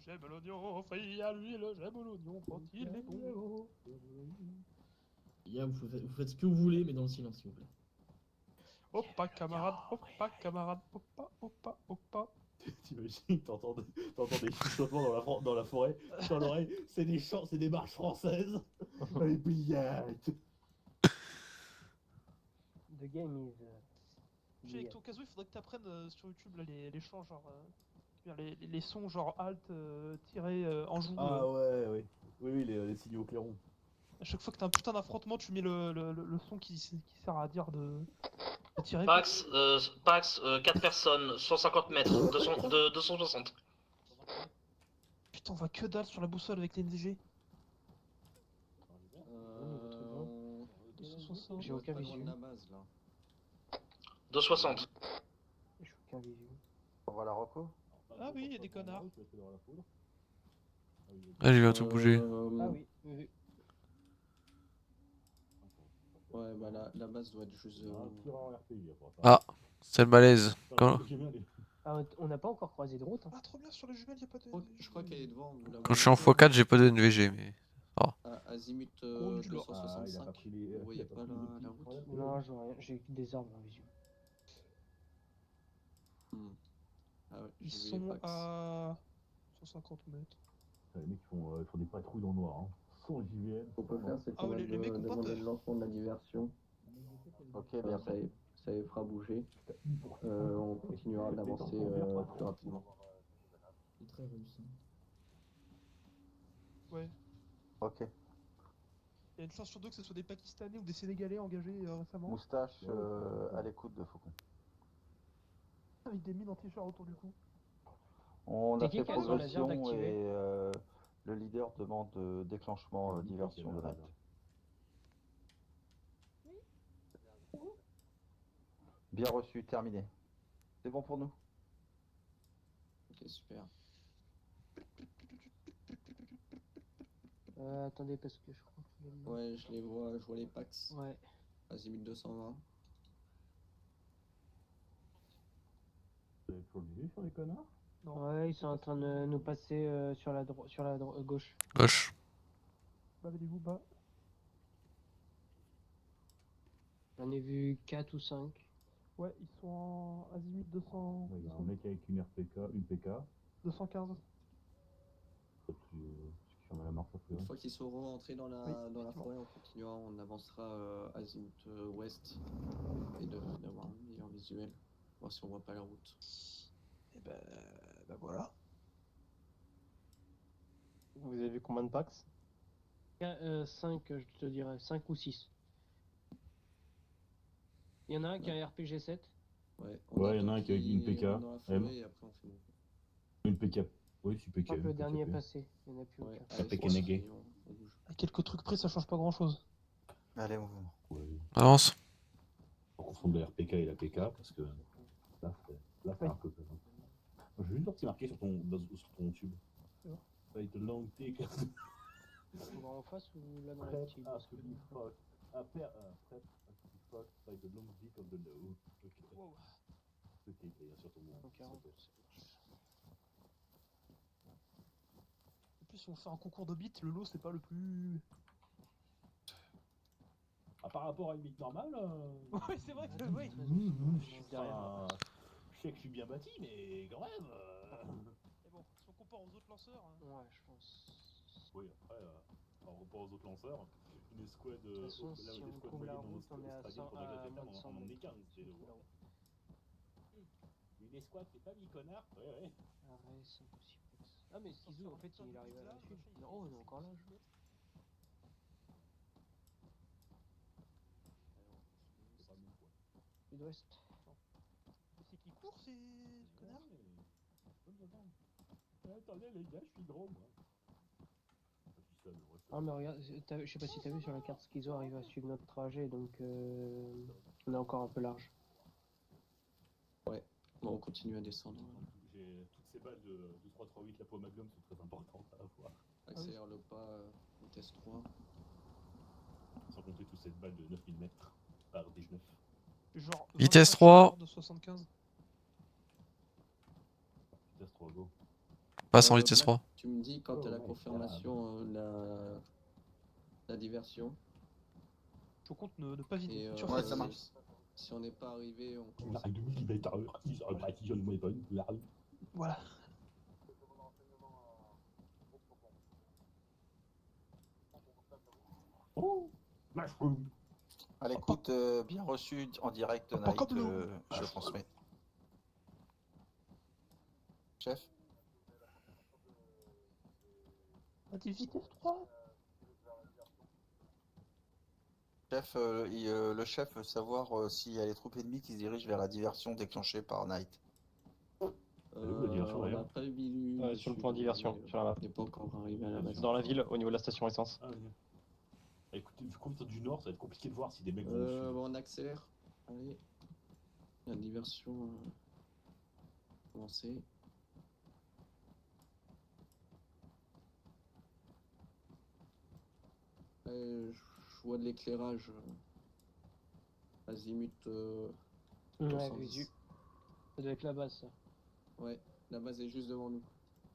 J'aime l'oignon frit à l'huile, j'aime l'oignon quand il est bon. Les gars, vous faites ce que vous voulez, mais dans le silence, s'il vous plaît. Hoppa camarade, hoppa, hoppa, hoppa. T'imagines, t'entends des chuchotements dans la forêt, dans l'oreille, c'est des chants, c'est des marches françaises. Les billettes. The game is... Puis avec ton casou, il faudrait que t'apprennes sur YouTube là, les chants, genre... les sons genre alt, tiré, enjoue. Ah ouais, oui. Oui, les signaux clairons. À chaque fois que t'as un putain d'affrontement, tu mets le son qui sert à dire de tirer. Pax, 4 personnes, 150 mètres, 260. Putain, on voit que dalle sur la boussole avec les NDG. 260. J'ai aucun visu. 260. J'ai aucun visu. On voit la Rocco. Ah oui, il y a des connards. Ah, j'ai vu un truc bouger. Ah oui, oui. Ouais, bah la base doit être juste. Ah, c'est le malaise. Quand, Ah, on n'a pas encore croisé de route. Hein. Ah, trop bien, sur les jumelles, y'a pas de. Je crois qu'elle est devant. quand je suis en x4, j'ai pas de NVG, mais. Oh. Azimut Oh, nul. 265. Vous voyez pas la route? Non, je vois rien. J'ai des arbres en visu. Ah ouais, Ils j'ai vu sont les Pax. à 150 mètres. Les mecs font des patrouilles dans le noir. Hein. Sans JVM. Ce qu'on peut faire, c'est Ah qu'on ouais, va les mecs ont pas demander peur. le lancement de la diversion. Ok, bien fait. Ça les fera bouger. On continuera d'avancer plus rapidement. C'est très russe. Ouais. Ok. Il y a une chance sur deux que ce soit des Pakistanais ou des Sénégalais engagés récemment. Moustache à l'écoute de Faucon. Avec des mines en t-shirt autour du cou. On a C'est qui fait qui a son laser progression d'activer et le leader demande déclenchement diversion de night. Bien reçu, terminé. C'est bon pour nous? Ok, super. Attendez, parce que je crois que... Ouais, je vois les Pax. Ouais. Azimut 220. Vous avez toujours le sur les connards? Ouais, ils sont en train de nous passer sur la gauche. Gauche. Bavez-vous bas. J'en ai vu 4 ou 5. Ouais, ils sont en azimut 200. Il y a un mec avec une RPK, une PK. 215. Qui ferme la marche après. Une fois qu'ils seront entrés dans la forêt, on continuera, on avancera azimut ouest et d'avoir un meilleur visuel, voir si on voit pas la route. Et bah voilà. Vous avez vu combien de packs? 5, je te dirais. 5 ou 6. Il y en a un qui a un RPG 7. Ouais, il y en a un qui a une PK. M. Et après on fait bon. Une PK. Oui, c'est Je PK. crois que le dernier est passé. Il n'y en a plus aucun. Ça PK négué. À quelques trucs près, ça change pas grand chose. Allez, mouvement. Avance. On confond la RPK et la PK parce que là, c'est un peu. J'ai juste un petit marqué sur ton tube. Fight long tick. On va en face ou là dans la petite? Fight the long dick of the low. Wow. Ok, il y a sur ton Donc, 40. En plus, si on fait un concours de bits, le lot c'est pas le plus. Ah, par rapport à une bite normale. Ouais, c'est vrai que oui. Je sais que je suis bien bâti, mais quand même. Mais bon, si on compare aux autres lanceurs. Ouais, je pense. Oui, après, par rapport aux autres lanceurs, une escouade. De toute façon, si on trouve la route, on est à 100 moins de 100 mètres. Une escouade, c'est pas 10 connards. Ouais. Arrête, c'est impossible. Ah, mais Skizou, en fait, il arrive à la suite. Oh, on est encore là, je Sud-ouest. C'est qui court, ces connards? Attendez les gars, je suis drôle moi. Ah mais regarde, je sais pas si t'as vu sur la carte Schizo arrive à suivre notre trajet, donc on est encore un peu large. Ouais, bon, on continue à descendre. J'ai toutes ces balles de 338 la pomme magnum sont très importantes à avoir. Accélère le pas, vitesse 3. Sans compter toutes ces balles de 9000 mètres par 19. Genre Vitesse 25 3. de 75. Vitesse 3 go. Passe en vitesse Black, 3. Tu me dis quand t'as la confirmation, la diversion. Je compte ne pas vider. Et, Ouais, ça marche. Si on n'est pas arrivé, on La commence. règle de millimètre, Voilà. Oh, mushroom. À l'écoute, bien reçu en direct, Night, je transmets. Chef? On dit vitesse 3. Chef, le chef veut savoir s'il y a les troupes ennemies qui se dirigent vers la diversion déclenchée par Night. On n'a pas vu Sur le point de diversion, sur la map. On n'est pas encore arrivé à la base. Dans la ville, au niveau de la station essence. Ah, oui. Écoutez, vu qu'on est du nord, ça va être compliqué de voir si des mecs vont dessus. Bon, on accélère. Allez. La diversion commencée. Je vois de l'éclairage. Azimut. Ouais, 210. visu. Ça doit être la base, ça. Ouais, la base est juste devant nous.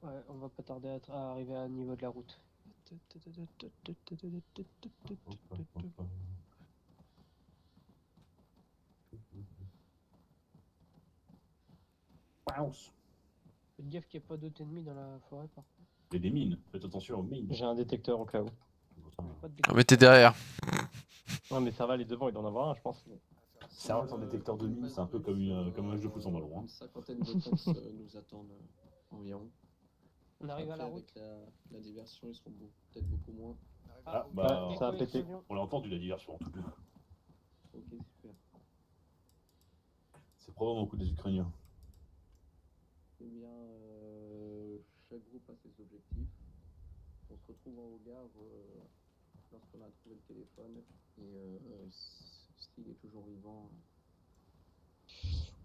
Ouais, on va pas tarder à arriver à niveau de la route. Faites gaffe qu'il n'y ait pas d'autres ennemis dans la forêt, par contre. Il y a des mines, faites attention aux mines. J'ai un détecteur au cas où. Ah, mais t'es derrière. Non mais ça va, les devants, il doit en avoir un, je pense. C'est un détecteur de mines, c'est un peu comme un match de foot sans ballon. Une cinquantaine de tanks nous attendent environ. On arrive à la Après, route. avec la diversion, ils seront peut-être beaucoup moins. Ah, bah, ça a pété. On l'a entendu la diversion en tout cas. Ok, super. C'est probablement au coup des Ukrainiens. Eh bien, chaque groupe a ses objectifs. On se retrouve en regard lorsqu'on a trouvé le téléphone et Stig est toujours vivant.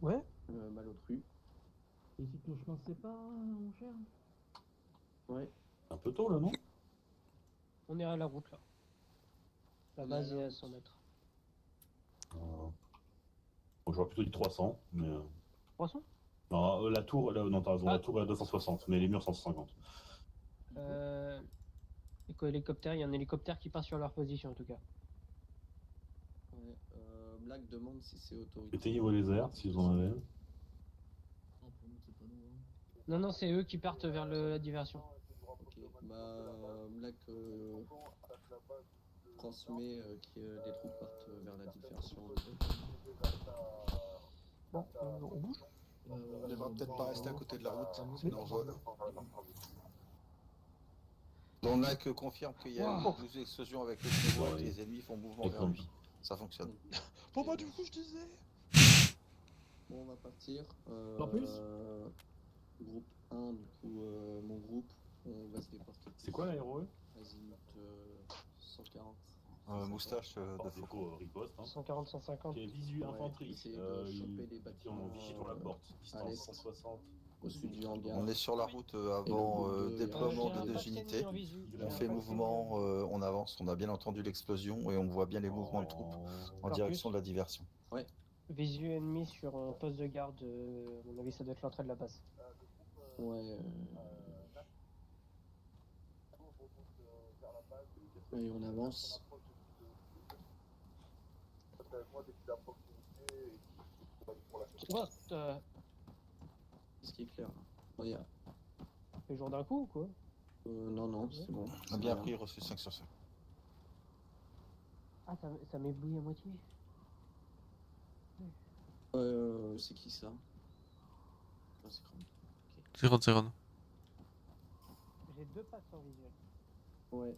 Ouais. Malotru. Et si ton chemin se sépare, mon cher? Ouais. Un peu tôt là, non? On est à la route, là. La base est à 100 mètres. Bon, j'aurais plutôt dit 300, mais... 300? Non, la tour, là, non, t'as raison, la tour est à 260, mais les murs 150. Hélicoptère, il y a un hélicoptère qui passe sur leur position, en tout cas. Ouais. Black demande si c'est autorisé. Éteignez-vous les airs, s'ils en avaient. Non, non, c'est eux qui partent vers la diversion. Ok, bah Black transmet que des troupes partent vers la diversion. Bon, on bouge. On devra peut-être pas rester à côté de la route, sinon on voit. Donak confirme qu'il y a eu 12 explosions avec le niveau et que les ennemis font mouvement vers lui. Ça fonctionne. Bon bah du coup je disais. Bon, on va partir. En plus Groupe 1, du coup, mon groupe, on va se déporter. C'est quoi l'aéro? Azimut 140. Moustache de Foucault riposte. 140, 150. Ok, visu infanterie. Essayer de choper les On bâtiments. vichy sur la porte. À l'est. Distance 160. Au sud du hangar. On est sur la route avant déploiement de 2 unités. On fait mouvement, on avance. On a bien entendu l'explosion et on voit bien les mouvements de troupes en direction de la diversion. Ouais. Visu ennemi sur un poste de garde, à mon avis ça doit être l'entrée de la base. Ouais. Et on avance. What Ce qui est clair. Regarde. Le jour d'un coup ou quoi? Non, non, c'est bon. On a bien pris, reçu 5 sur 5. Ah, ça m'éblouit à moitié. C'est qui ça? Ah, c'est Chrome. Ziron. J'ai 2 passes en visuel. Ouais.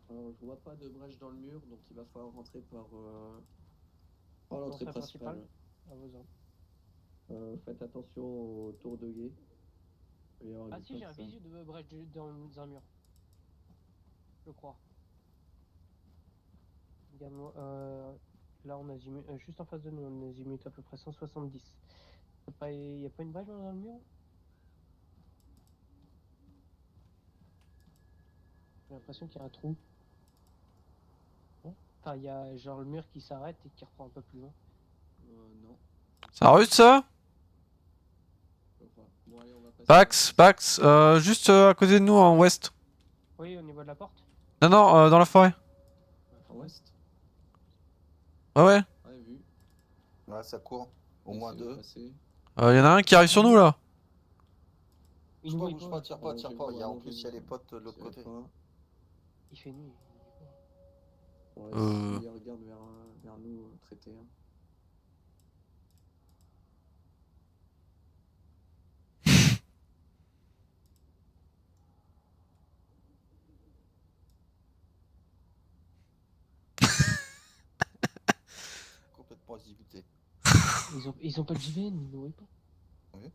Alors, je vois pas de brèche dans le mur, donc il va falloir rentrer par Oh, l'entrée L'entrée principale. principale. À vos ordres. Faites attention au tour de guet. Il va y avoir Ah des si, j'ai un personnes. visu de brèche dans un mur. Je crois. Regarde-moi, là on azimut, juste en face de nous, on azimut à peu près 170. Y a pas une brèche dans le mur? J'ai l'impression qu'il y a un trou. Enfin, il y a genre le mur qui s'arrête et qui reprend un peu plus loin. Non. Ça rude ça? Bon, allez, on va passer. Pax, juste à côté de nous en ouest. Oui, au niveau de la porte. Non, non, dans la forêt. En ouest. Ouais, ouais. Ouais, vu. Ouais, ça court. Au moins deux. Y en a un qui arrive sur nous là. Bouge pas, tire pas. Il y a, en plus, il y a les potes de l'autre côté. Il fait nuit. Ouais, il regarde vers nous, traité. Hein. Complètement exécuté. Ils ont pas de JVN, ils n'auraient pas. Oui.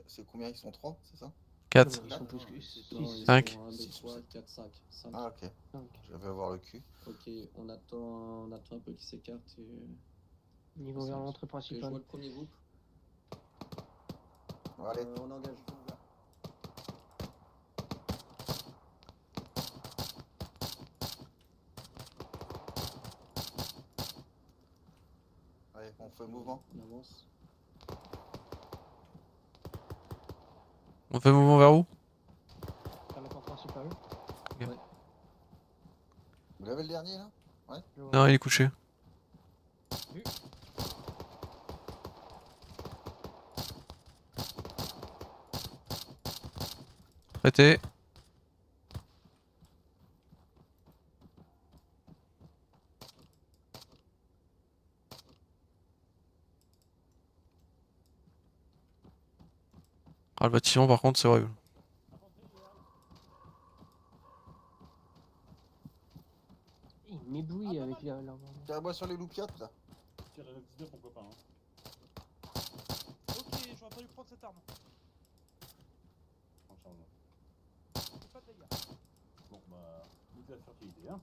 C'est combien? Ils sont 3, c'est ça? 4. Ils sont plus que 6. 5. 1, 2, 3, 4, 5. Ah, ok. Je vais voir le cul. Ok, on attend un peu qu'ils s'écartent. Ils vont vers l'entrée Ok, je principale. vois le premier groupe. Allez. On engage. Allez, on fait mouvement. On avance. On fait mouvement vers où? Vers la porte principale. Ok. Vous avez le dernier là? Ouais. Non, il est couché. Vu. Traité. Ah, le bâtiment par contre c'est horrible. Il m'éblouit avec l'arme. Tire-moi sur les loupiottes là. Tire la 19, pourquoi pas. Hein. Ok, j'aurais pas dû prendre cette arme. En charge. J'ai pas de dégâts. Bon, bah, nickel la fertilité, hein.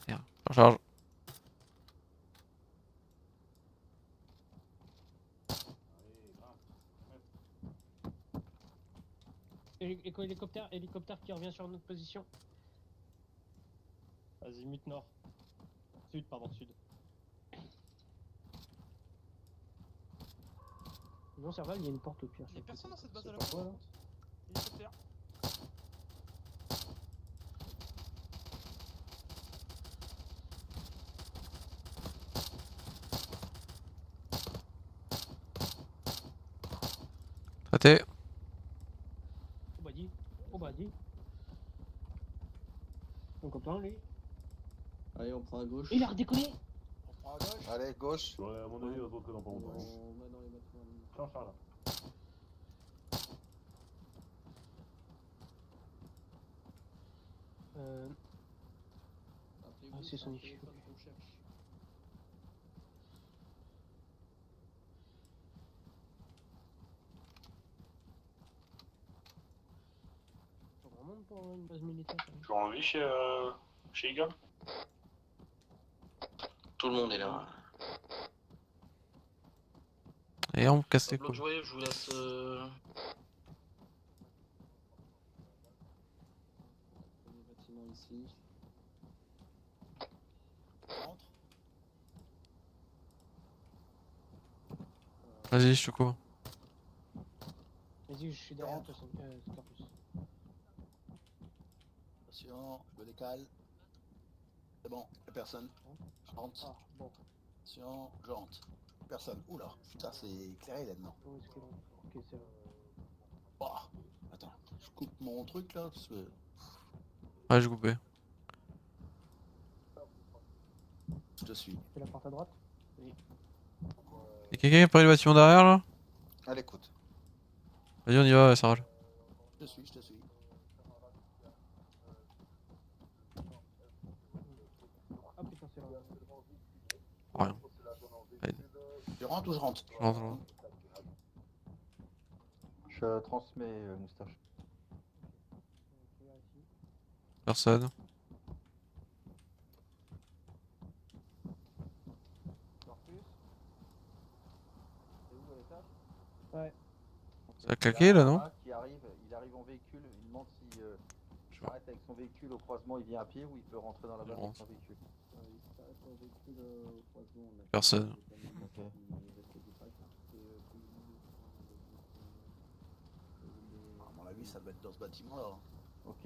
Merde, en charge. Hélicoptère qui revient sur notre position. Azimut nord. Sud, pardon, sud. Non, Serval, il y a une porte au pire. Y'a personne dans cette base à la C'est pas quoi, là? Hélicoptère. Traité. Oh bah dit. Mon copain, lui. Allez, on prend à gauche. Il a redécollé. On prend à gauche. Allez, gauche. Ouais, à mon avis, il va se rentrer dans pas longtemps. On va dans les bâtiments. Charge, charge. Ah, c'est Sonic. On cherche. Faut vraiment pour une base militaire. Tu as envie chez Iga? Tout le monde est là. Et on me casse les Bloc couilles. joué, je vous laisse. Les bâtiments ici. Rentre. Vas-y, je te couvre. Vas-y, je suis derrière toi, Scarpus. Attention, je me décale. C'est bon, y'a personne. Je rentre. Ah, bon. Attention, je rentre. Personne. Oula, putain, c'est éclairé là-dedans. Où est-ce qu'il est? Ok, c'est vrai. Oh, attends, je coupe mon truc là parce que. Ouais, j'ai coupé. Je te suis. C'est la porte à droite? Oui. Y'a quelqu'un qui a pris le bâtiment derrière là? À l'écoute. Vas-y, on y va, Sarah. Je te suis, je te suis. Ah putain, c'est là. Rien. Tu rentres ou je rentre? Je rentre, là. Je transmets, Moustache. Personne. Ouais. Ça a claqué là, non? Il arrive en véhicule, il demande si s'arrête avec son véhicule au croisement, il vient à pied ou il peut rentrer dans la base avec son véhicule. Personne. Ok. À mon avis, ça doit être dans ce bâtiment-là. Ok.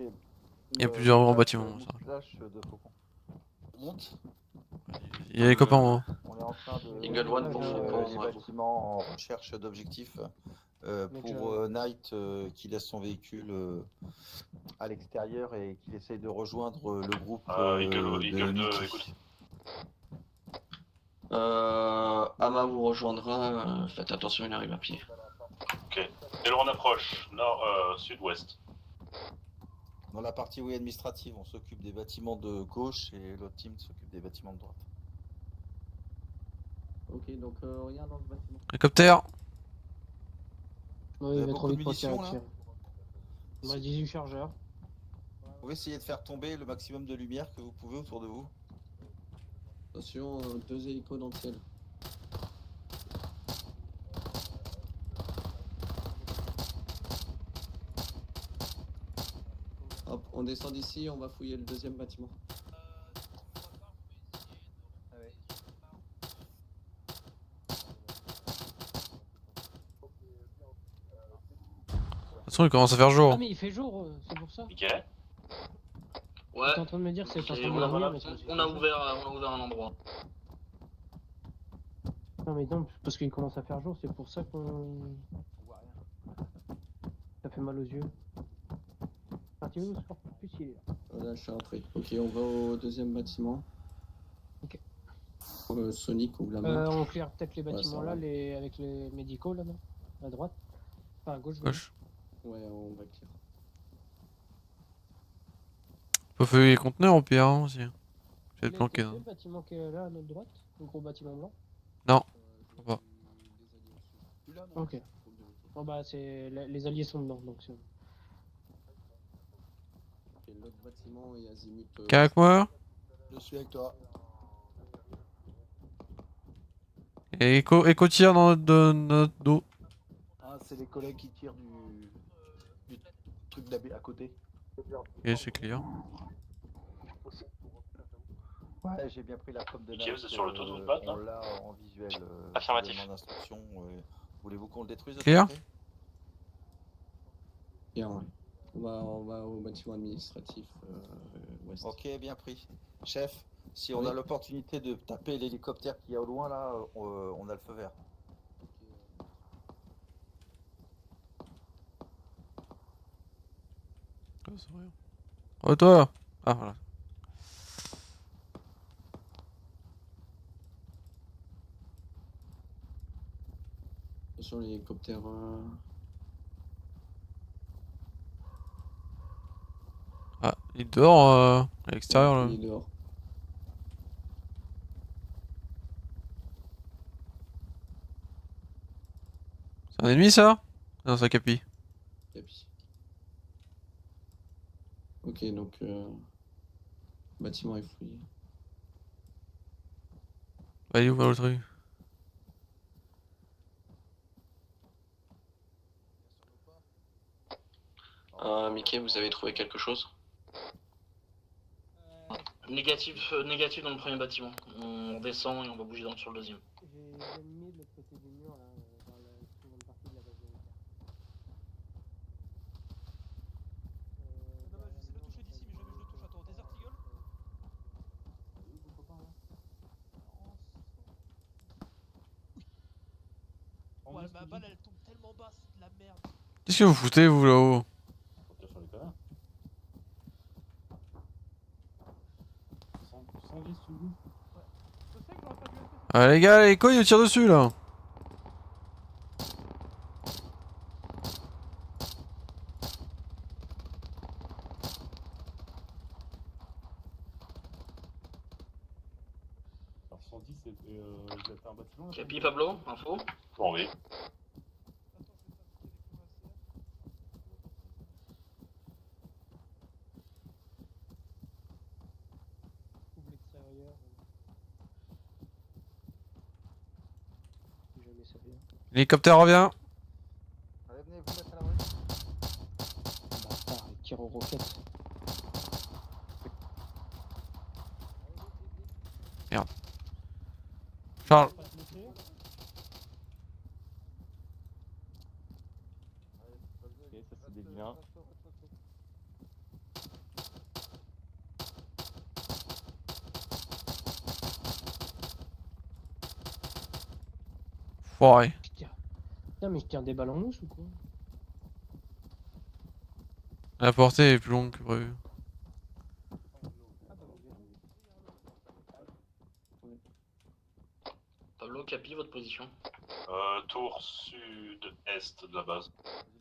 Il y a plusieurs grands bâtiments, ça. Flash de Faucon. On monte. Il y a les copains en haut. On est en train de Eagle One pour Faucon, les ouais. bâtiments en recherche d'objectifs pour Knight qui laisse son véhicule à l'extérieur et qui essaye de rejoindre le groupe Eagle 2, Mickey. écoute. Ama vous rejoindra, faites attention, il arrive à pied. Ok. Et là on approche, nord, sud-ouest. Dans la partie administrative, on s'occupe des bâtiments de gauche et l'autre team s'occupe des bâtiments de droite. Ok, donc regarde dans ce bâtiment. Hélicoptère. Ouais, il va beaucoup trop de vite pour tirer munitions, dessus. Il me reste 18 chargeurs. Vous pouvez essayer de faire tomber le maximum de lumière que vous pouvez autour de vous. Attention, 2 hélicos dans le ciel. Hop, on descend d'ici, on va fouiller le deuxième bâtiment. De toute façon, il commence à faire jour. Ah mais il fait jour, c'est pour ça. Ok. T'es en train de me dire que c'est en train de dormir, mais c'est parce qu'il On fait a jour. ouvert un endroit. Non mais non, parce qu'il commence à faire jour, c'est pour ça qu'on... Ça fait mal aux yeux. Parti-vous, sport plus il est là. Voilà, je suis rentré. Ok, on va au deuxième bâtiment. Ok. Sonic ouvre la main. On clear peut-être les Ouais, bâtiments ça là, va. avec les médicaux là, non? À droite. Enfin à gauche. Gauche. Ouais, on va clear. On peut feuiller les conteneurs au pire hein, aussi. Je vais te planquer. Le Hein. bâtiment qui est là à notre droite, le gros bâtiment blanc. Non, je crois pas. Ok. Bon bah c'est les alliés sont dedans donc c'est... Ok, l'autre bâtiment est azimut. Quelqu'un avec moi? Je suis avec toi. Et écho tire dans notre dos. Ah, c'est les collègues qui tirent du truc à côté. Et c'est client. Ouais, j'ai bien pris la com de Mickey, Knight, vous êtes sur le toit de votre batte, là on l'a en visuel. Affirmatif. Demande d'instruction. Voulez-vous qu'on le détruise? Clear. Bien, ouais. On va au bâtiment administratif ouest. Ok, bien pris. Chef, si on Oui. a l'opportunité de taper l'hélicoptère qui est au loin là, on a le feu vert. Oh toi. Ah voilà. Sur l'hélicoptère. Ah, il dort à l'extérieur là. Il est dehors. C'est un ennemi ça? Non, c'est un capi. Capi. Ok, donc bâtiment est fouillé. Bah, il est où l'autre truc? Mickey, vous avez trouvé quelque chose? Négatif dans le premier bâtiment. On descend et on va bouger sur le deuxième. J'ai les ennemis de l'autre côté du mur là, dans la seconde partie de la base militaire. Dommage, j'essaie de le toucher d'ici, mais jamais je le touche. Attends, Desert Eagle. Ouais, ma balle elle tombe tellement bas, c'est de la merde. Qu'est-ce que vous foutez vous là-haut? Ah les gars, les couilles ils tirent dessus là. un bâtiment. Capi, Pablo, info. Bon, oui. Ouvre l'extérieur. Si jamais ça vient. L'hélicoptère revient. Allez, venez vous mettre à l'abri. Bâtard, il tire aux roquettes. Merde. Charles. Ok, ça c'est des vilains. Foiré. Putain, mais je tire des balles en mousse ou quoi? La portée est plus longue que prévu. Pablo, Capi, votre position. Tour sud-est de la base.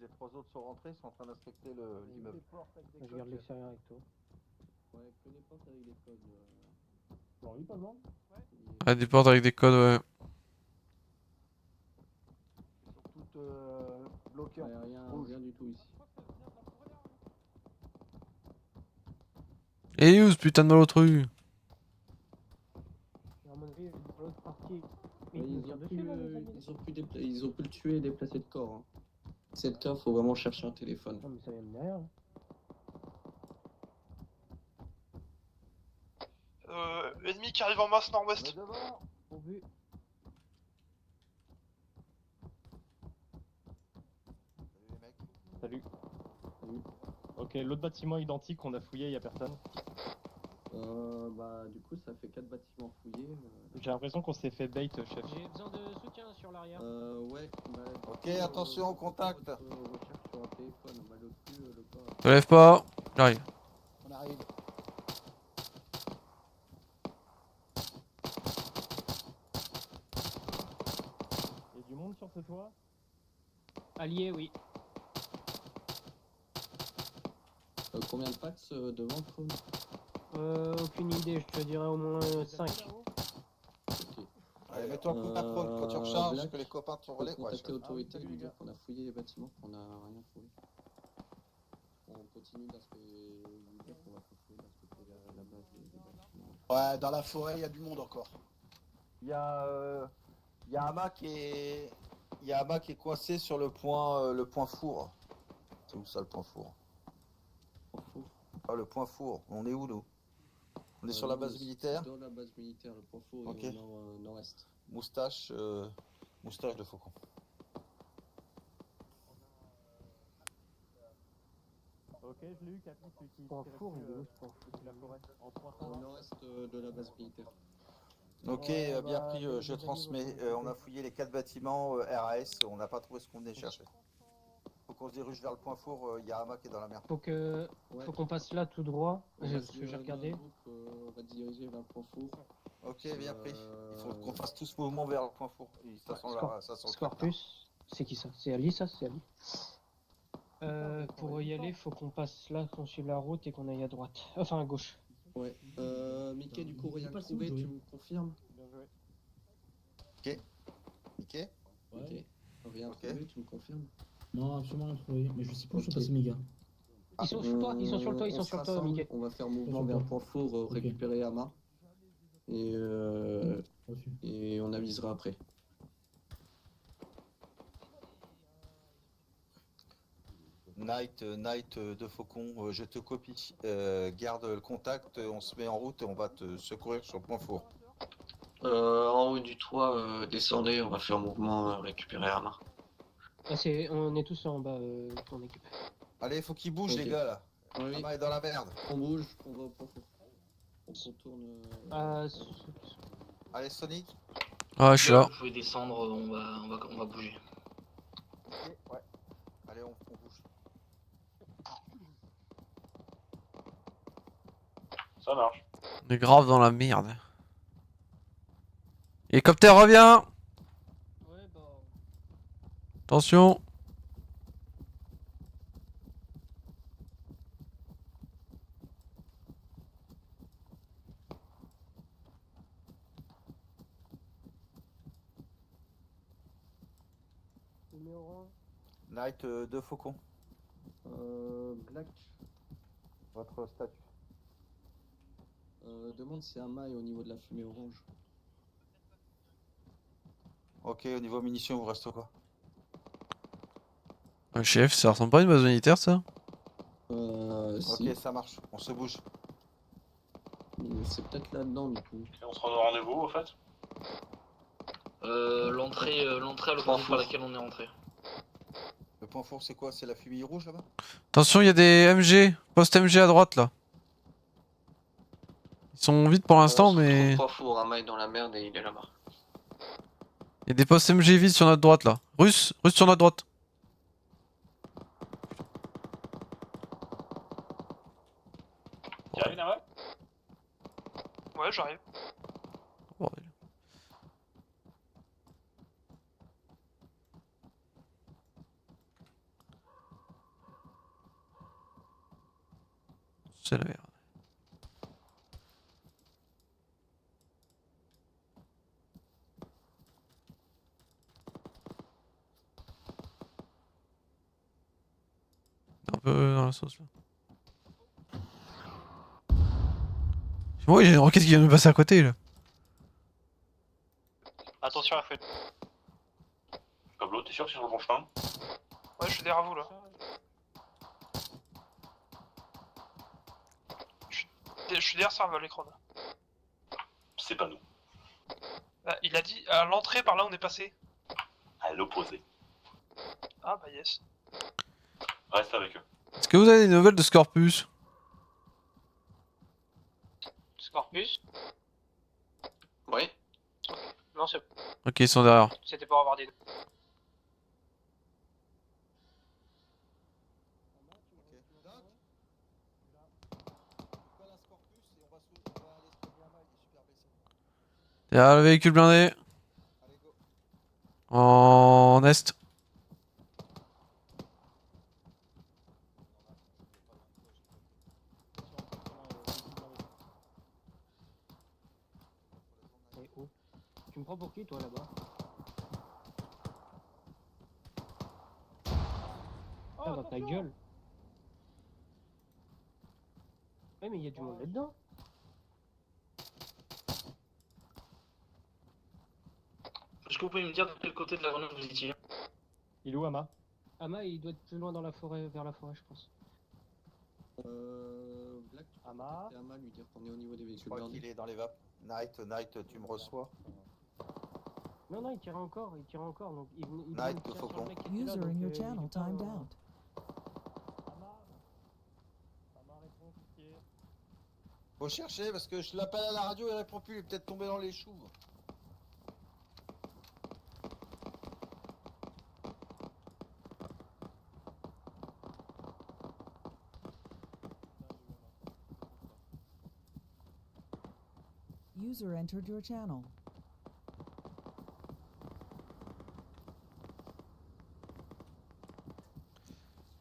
Les 3 autres sont rentrés, ils sont en train d'inspecter l'immeuble. Je garde l'extérieur avec toi. Ouais, que les portes avec des codes. Bon, oui, pas mal. Ah, des portes avec des codes, ouais. Toutes bloquées. Ouais, rien du tout ici. Et où ce putain de malotru? À mon avis, l'autre partie. Mais Ouais, ils nous tirent dessus là, les amis. ils ont pu le tuer et déplacer le corps. Hein. C'est le cas, faut vraiment chercher un téléphone. Non, mais ça vient de derrière. Là. Ennemi qui arrive en masse nord-ouest. Pourvu. Salut. Ok, l'autre bâtiment identique qu'on a fouillé, y a personne. Bah, du coup, ça fait 4 bâtiments fouillés. J'ai l'impression qu'on s'est fait bait, chef. J'ai besoin de soutien sur l'arrière. Ouais. Bah, Ok, attention au contact. Recherche sur un téléphone. Bah, le corps. Te lève pas. J'arrive. On arrive. Y a du monde sur ce toit? Allié, oui. Combien de packs devant le trône? Aucune idée, je te dirais au moins 5. Allez, mets-toi le coup d'aprone quand tu recharges, Black, que les copains te faut relais. Ouais, contacter l'autorité et lui dire qu'on a fouillé les bâtiments, qu'on a rien fouillé. On continue d'inspecter, lui dire qu'on va continuer d'inspecter la base des bâtiments. Ouais, dans la forêt, il y a du monde encore. Il y a Ama qui est. Il y a Ama qui est coincé sur le point four. C'est où ça le point four? Ah, le point four. On est où nous? On est sur la base militaire? Dans la base militaire, le point four Ok. est au nord-est. Moustache de faucon. Ok, je l'ai eu, Capi, celui qui Point tirait four, dessus, il est où, ce point four? la forêt. En point Au four. nord-est de la base militaire. Ok, Ouais, bien bah, pris, les je amis transmets. vont On a fouillé les 4 bâtiments RAS, on n'a pas trouvé ce qu'on venait chercher. Faut qu'on se dirige vers le point four, il y a Ama qui est dans la merde. Faut qu'on passe là tout droit. On va Parce se que j'ai diriger regardé. dans le groupe, on va diriger vers le point four. Ok, bien pris. Il faut qu'on fasse tout ce mouvement vers le point four. Ça sent ça sent le Scorpus, c'est qui ça? C'est Ali, ça? C'est Ali. Pour y aller, faut qu'on passe là, qu'on suive la route et qu'on aille à droite. Enfin à gauche. Ouais. Mickey, du coup, rien trouvé, tu me confirmes? Bien joué. Ok. Mickey? Ok. Rien trouvé, tu me confirmes? Non, absolument rien trouvé. Mais je sais pas où sont Ok. passés mes gars. Ils sont sur toi, ils sont sur le toit, ils On sont se sur le toit, rassemble, Mickey. on va faire mouvement vers le point four, récupérer Ama. Et on avisera après. Night de Faucon, je te copie. Garde le contact, on se met en route et on va te secourir sur le point four. En haut du toit, descendez, on va faire mouvement, récupérer Ama. Ah, on est tous en bas, ton équipe. Allez, faut qu'ils bougent Ok. les gars là. Oui. Ama est dans la merde. On bouge, on va au point four. On contourne. Allez, Sonic. Ah, je suis là. Vous pouvez descendre, on va bouger. Ok, ouais. Allez, on bouge. Ça marche. On est grave dans la merde. Hélicoptère revient. Ouais, bah. Attention. fumée orange. Night, 2 faucons. Black. Votre statut. Demande si Ama est au niveau de la fumée orange. Ok, au niveau munitions, vous restez quoi? Chef, ça ressemble pas à une base militaire ça? Si. Ok, ça marche, on se bouge. C'est peut-être là-dedans du coup. Et on se rend au rendez-vous au fait. L'entrée à l'opposé par laquelle on est rentré. Le point fort, c'est quoi? C'est la fumée rouge là-bas? Attention, il y a des MG, post-MG à droite là. Ils sont vides pour l'instant, mais. Point four, Ama est dans la merde et il est là-bas. Il y a des post-MG vides sur notre droite là. Russe sur notre droite. Tu arrives là-bas? Ouais, j'arrive. Bordel. C'est la merde. Un peu dans la sauce là. Ouais, j'ai une roquette qui vient de me passer à côté là. Attention à la feuille. Pablo, t'es sûr que c'est sur le bon chemin? Ouais, je suis derrière vous là. Je suis derrière ça, l'écran là. C'est pas nous. Ah, il a dit à l'entrée par là on est passé. À l'opposé. Ah bah yes. Reste avec eux. Est-ce que vous avez des nouvelles de Scorpus? Scorpus? Oui. Non, c'est... Ok, ils sont derrière. C'était pour avoir des... Derrière le véhicule blindé. En est. Tu me prends pour qui toi là-bas? Ah dans ta gueule. Ouais mais il y a du monde là-dedans. Est-ce que vous pouvez me dire de quel côté de la grenouille vous étiez? Il est où Ama? Ama il doit être plus loin dans la forêt, vers la forêt je pense. Black, Ama. c'est Ama lui dire qu'on est au niveau des Je véhicules crois blindés. qu'il est dans les vapes. Night, tu me reçois? Non, il tirait encore, donc il Night, tirer faut sur qu'on- le mec qui était là, User donc, in your il channel est pas, timed out. Faut chercher parce que je l'appelle à la radio, il répond plus, il est peut-être tombé dans les choux. User entered your channel.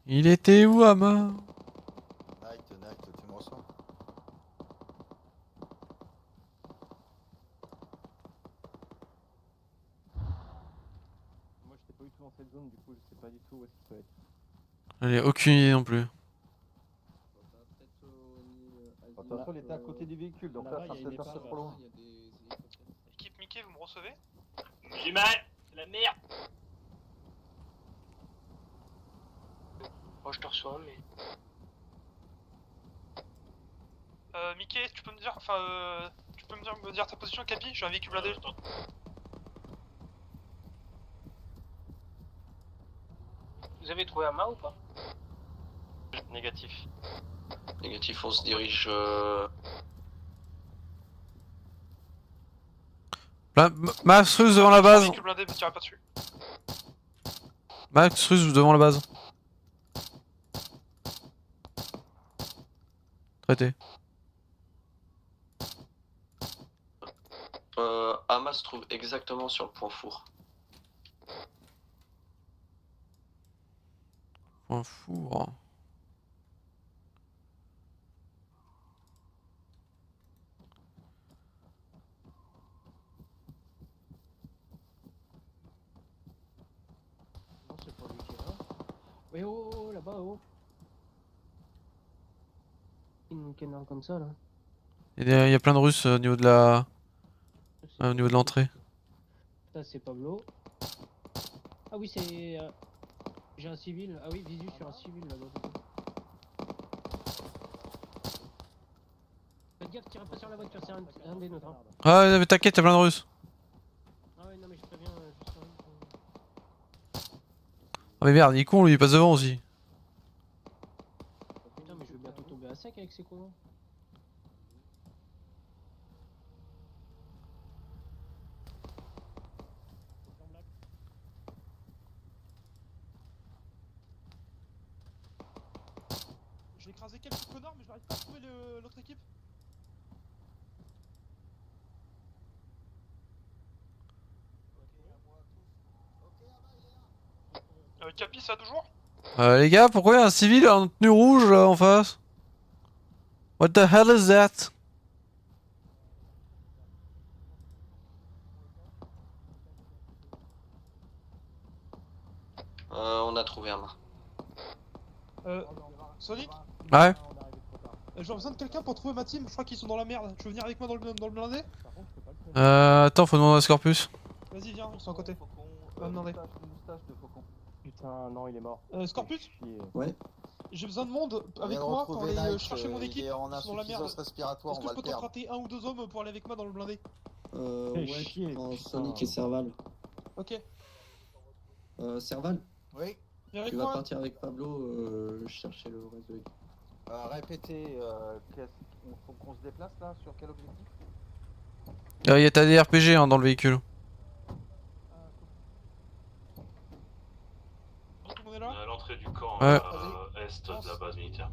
Il était où Ama? Night, tu me reçois? Moi j'étais pas du tout dans cette zone, du coup je sais pas du tout où est-ce qu'il peut être. J'en ai aucune idée non plus. Attention, il était à côté du véhicule, donc là, ça peut être trop loin. Équipe Mickey, vous me recevez? J'ai mal, c'est la merde. Moi je te reçois mais... Mickey, tu peux me dire, tu peux me dire ta position, Capi? J'ai un véhicule blindé. Vous avez trouvé Ama ou pas? Négatif. Négatif, on se dirige. Max Russe devant la J'ai un base. véhicule blindé, me tirez pas dessus. Max Russe devant la base. Traité. Ama se trouve exactement sur le point four. Point four. Ouais, oh, là-bas, oh. Une canard comme ça, là. Il y a plein de Russes au niveau de la... au niveau de l'entrée. Ça, c'est Pablo. Ah oui, c'est... J'ai un civil. Ah oui, visu sur un civil, là-bas. Faites gaffe, tirez pas sur la voiture, c'est un des nôtres. Hein. Ah mais t'inquiète, y'a plein de Russes. Ah ouais, non mais je préviens juste Ah mais merde, il est con lui, il passe devant aussi. Putain, mais je vais bientôt tomber à sec avec ces cons. J'ai écrasé quelques connards, mais je n'arrive pas à trouver l'autre équipe. Capi, ça toujours? Les gars, pourquoi il y a un civil en tenue rouge là en face? What the hell is that? On a trouvé un mât. Sonic? Ouais. J'ai besoin de quelqu'un pour trouver ma team, je crois qu'ils sont dans la merde. Tu veux venir avec moi dans le blindé? Attends, faut demander à Scorpius. Vas-y, viens, ils sont à côté. Va me demander. Putain, non, il est mort. Scorpius? Ouais. J'ai besoin de monde avec moi pour aller chercher mon équipe. Il est en Ils sont dans la merde. insuffisance respiratoire, Est-ce on que va je le peux perdre. t'emprunter un ou deux hommes pour aller avec moi dans le blindé? Ouais, en Sonic et Serval. Ok. Serval? Oui. Viens avec Tu vas moi. partir avec Pablo chercher le reste de l'équipe. Répétez, faut qu'on se déplace là, sur quel objectif? Y a ta DRPG hein, dans le véhicule. Tout le monde est là? À l'entrée du camp Ouais. est de la base militaire.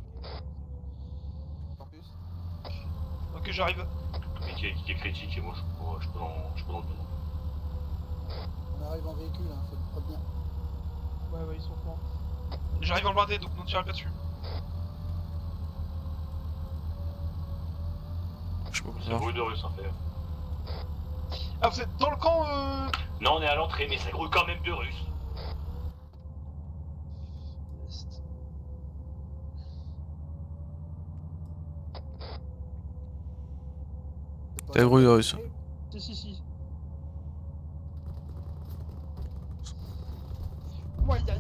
Ok, j'arrive. Mais qui est critique et moi je peux dans le ballon. On arrive en véhicule, hein, faut le prévenir. Ouais, ils sont au courant. J'arrive en blindé, donc ne tirez pas dessus. C'est bruit de russe en fait. Ah, vous êtes dans le camp Non, on est à l'entrée, mais ça grouille quand même de russes. T'as le bruit de russe. Si. Ouais, ya.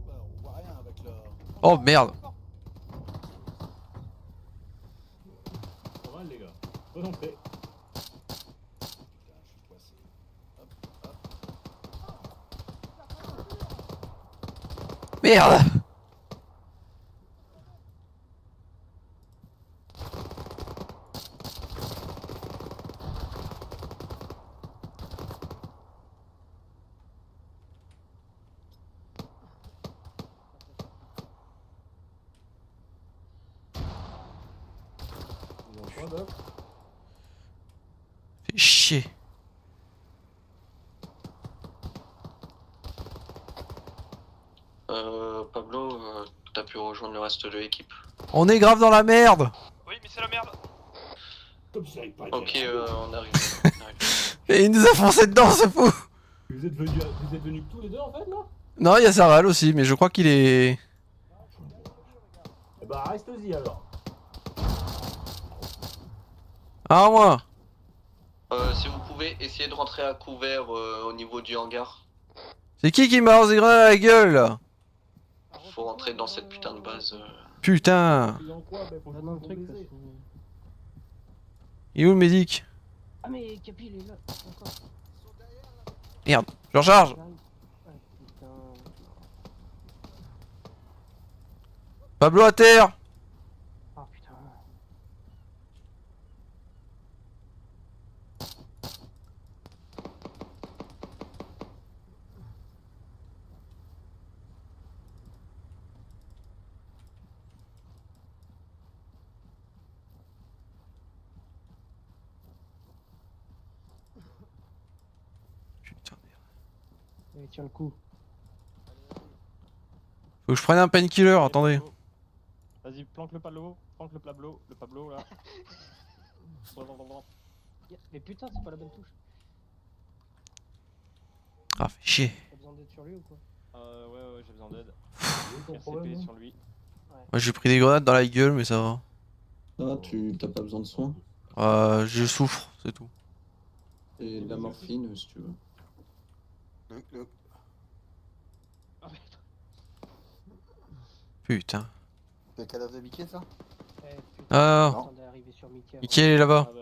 On voit rien avec le... Oh merde. Pas mal les gars. Bonne entrée. Merde. Fais chier. Pablo, t'as pu rejoindre le reste de l'équipe. On est grave dans la merde. Oui, mais c'est la merde. Comme ça, il paraît. Ok, on arrive. Et il nous a foncé dedans ce fou. Vous êtes venus tous les deux en fait là? Non, il y a Serval aussi, mais je crois qu'il est... Eh bah reste-y alors. Ah moi. Si vous pouvez, essayez de rentrer à couvert au niveau du hangar. C'est qui m'a lancé des grenades à la gueule là? Faut rentrer dans cette putain de base. Putain. On a dans le truc parce que... Il est où le médic? Ah mais Capi il est là. Encore. Merde, je recharge. Ah, putain. Pablo à terre. Ah putain. Putain merde. Allez, tiens le coup. Faut que je prenne un painkiller, attendez. Vas-y, planque le Pablo là. Mais putain, c'est pas la bonne touche. Ah, fait chier. T'as besoin d'aide sur lui ou quoi? Ouais, j'ai besoin d'aide. ton RCP problème, sur lui. Moi j'ai pris des grenades dans la gueule, mais ça va. Ah, tu t'as pas besoin de soins. Je souffre, c'est tout. Et de la morphine, si tu veux. Putain. C'est le cadavre de Mickey, ça? Ah, Attends d'arriver sur Mickey. Mickey il est là-bas. Ah bah,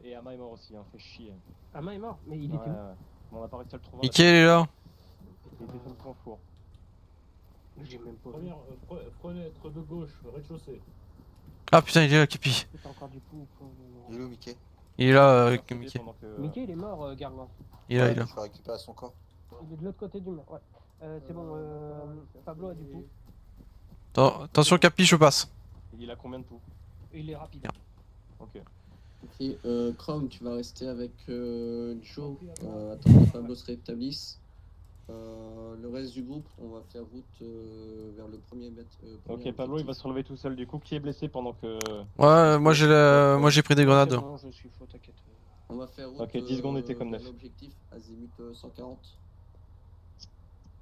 et Ama est mort aussi, hein, fait chier. Ama est mort, mais il était où? On a pas réussi à le trouver. Mickey il est là. Il était sur le point four. J'ai même pas vu. Première fenêtre de gauche, rez-de-chaussée. Ah putain, il est là, Capi. T'as encore du coup. Il est où, Mickey? Il est là avec Mickey. Mickey il est mort, Gargant. Il est là, il est là. Je vais récupérer son corps. Il est de l'autre côté du mur, ouais. C'est bon, Pablo a du coup. Attention, Capi, je passe. Il a combien de poux? Il est rapide. Ok. Ok, Chrome, tu vas rester avec Joe. Attends que Pablo se rétablisse. Le reste du groupe, on va faire route vers le premier mètre. Ok, Pablo il va se relever tout seul. Du coup, qui est blessé pendant que. Ouais, moi j'ai pris des grenades. Non, je suis faux, t'inquiète. On va faire route. Ok, 10 secondes était comme vers neuf. l'objectif, azimut 140.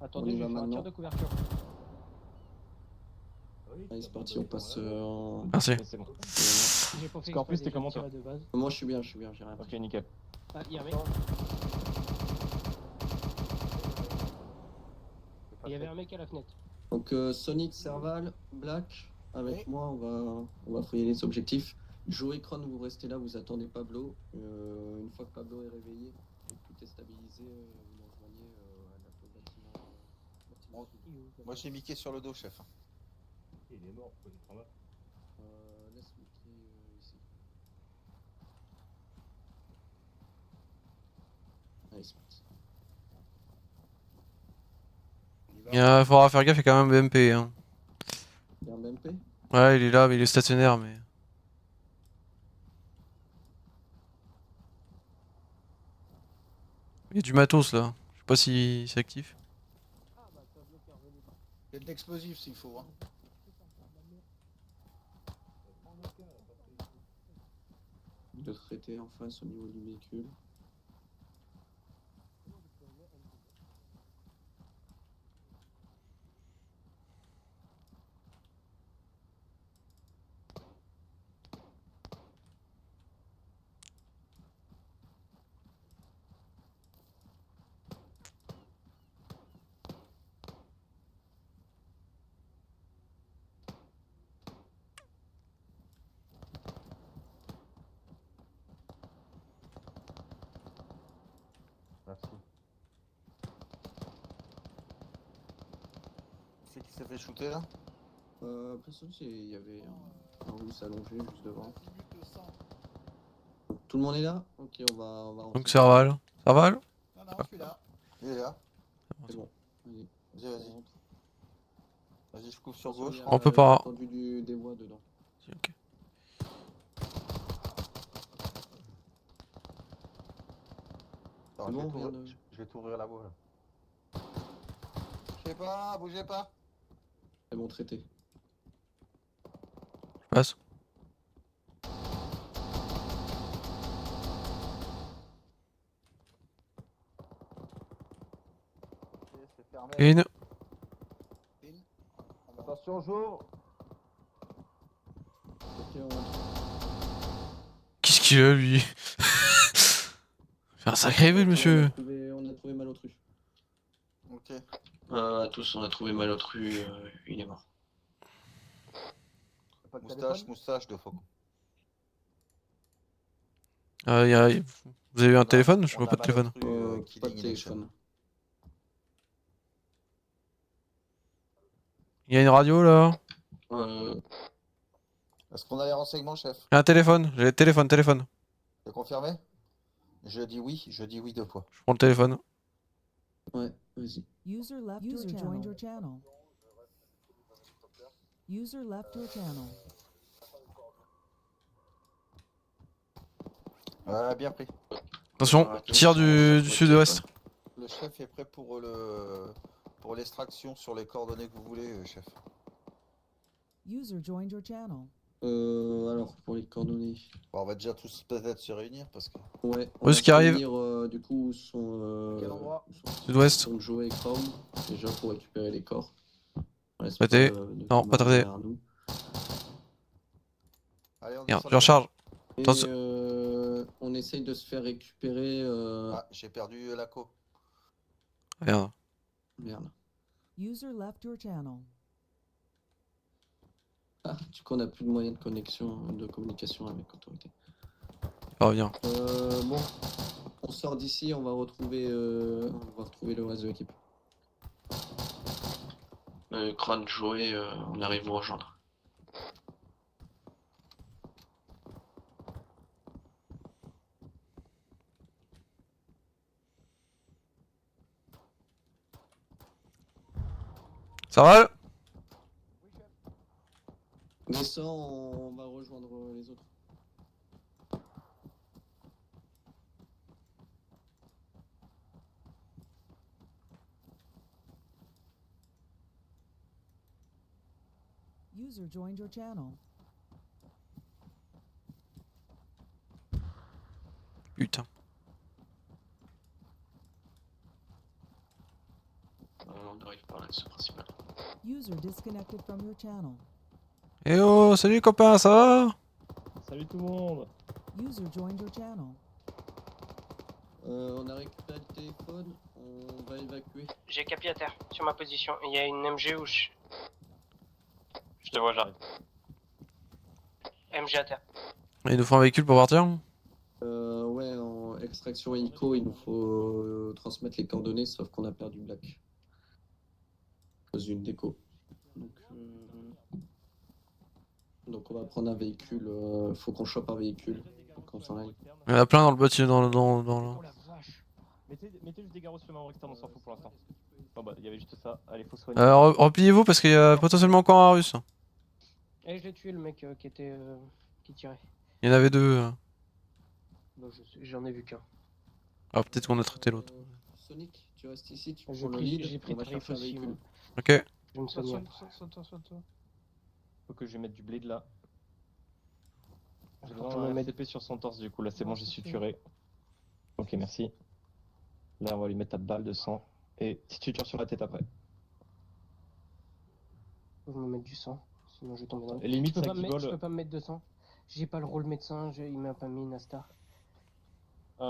Attendez, je vais faire un tir de couverture. Allez, c'est parti, on passe en. Merci. C'est bon. J'ai pas fait Scorpius, exprès t'es comment déjà toi? de base. Moi je suis bien, j'ai rien. Ok, nickel. Ah, y'a un mec. Il y avait un mec à la fenêtre. Donc Sonic, Serval, Black, avec moi on va fouiller les objectifs. Joe et Kron, vous restez là, vous attendez Pablo. Une fois que Pablo est réveillé, tout est stabilisé, vous nous rejoignez à la bâtiment. Moi j'ai Mickey sur le dos, chef. Il est mort, pourquoi il travaille? Laisse Mickey ici. Allez, c'est parti. Il faudra faire gaffe, il y a quand même un BMP. Hein. Il y a un BMP? Ouais, il est là, mais il est stationnaire. Mais... il y a du matos là. Je sais pas si c'est actif. Il y a de l'explosif s'il faut. Hein. De traiter en face au niveau du véhicule. Merci. C'est qui s'est fait shooter là? Personne, il y avait un russe allongé juste devant. Tout le monde est là? Ok, on va rentrer. Donc Serval. Serval? Non, non, je suis là. Il est là. C'est bon. Vas-y. Vas-y. Vas-y, je couvre sur gauche. On peut pas. J'ai entendu des voix dedans. Ok. Attends, Bon, je vais t'ouvrir la voie là. Je sais pas, bougez pas. C'est bon, traité. Je passe. C'est fermé. Une. Attention, jour. Ok, on rentre. Qu'est-ce qu'il a lui? Faire un sacré but, monsieur. On a trouvé Malotru. Ok. Tous, on a trouvé Malotru, il est mort. Moustache de faucon. Vous avez eu un téléphone? Je vois pas de téléphone. Pas de téléphone. Il y a une radio là? Est-ce qu'on a les renseignements, chef? Un téléphone, j'ai téléphone. C'est confirmé? Je dis oui 2 fois. Je prends le téléphone. Ouais, vas-y. User joined your channel. User left your channel. Voilà, bien pris. Attention, tir du sud-ouest. Le chef est prêt pour l'extraction sur les coordonnées que vous voulez, chef. User joined your channel. Alors, pour les coordonnées. Bon, on va déjà tous peut-être se réunir parce que. Ouais, Où est-ce qu'il arrive? Du coup, Quel endroit? Sud-ouest. sont Joe et Chrome, déjà pour récupérer les corps. On laisse Traité. Non, pas traité. derrière nous. Allez, on Merde, descend je recharge. Et Attention. on essaye de se faire récupérer. Ah, j'ai perdu la co. Merde. Merde. User left your channel. Ah, du coup, on n'a plus de moyens de connexion, de communication avec l'autorité. Il revient. Bon, on sort d'ici, on va retrouver le reste de l'équipe. Crâne joué, on arrive vous rejoindre. Ça va? Descends, on va rejoindre les autres. User joined your channel. Putain. On arrive par l'axe principal. User disconnected from your channel. Eh oh, salut copain, ça va? Salut tout le monde. User joined your channel. On a récupéré le téléphone, on va évacuer. J'ai capi à terre, sur ma position. Il y a une MG où je te vois, j'arrive. MG à terre. Il nous faut un véhicule pour partir? Ouais, en extraction hélico, il nous faut transmettre les coordonnées, sauf qu'on a perdu Black. À cause d'une déco. Donc on va prendre un véhicule, faut qu'on chope un véhicule. Quand on aille. Il y en a plein dans le bâtiment, dans le... Mettez juste des garrots supplémentaires externes, on s'en fout pour l'instant. Oh bah, il y avait juste ça. Allez, faut soigner. Repliez-vous parce qu'il y a potentiellement encore un russe. Et je l'ai tué le mec qui tirait. Il y en avait deux. Bon, j'en ai vu qu'un. Alors peut-être qu'on a traité l'autre. Sonic, tu restes ici, tu J'ai prends le pris, lead, j'ai pris on va tarif chercher un aussi. véhicule. Ok. Je vais me soigner. Soigne-toi. Faut que je mette du blé de là. J'ai Faut que besoin je me d'un mette- RCP sur son torse du coup, là c'est bon, j'ai suturé. Ok, merci. Là on va lui mettre ta balle de sang. Et petite suture sur la tête après. Faut que je me mette du sang. Sinon je vais tomber dans le. Et limite, je peux ça pas me mettre, guibole. je peux pas me mettre de sang. J'ai pas le rôle médecin, il m'a pas mis Nastar.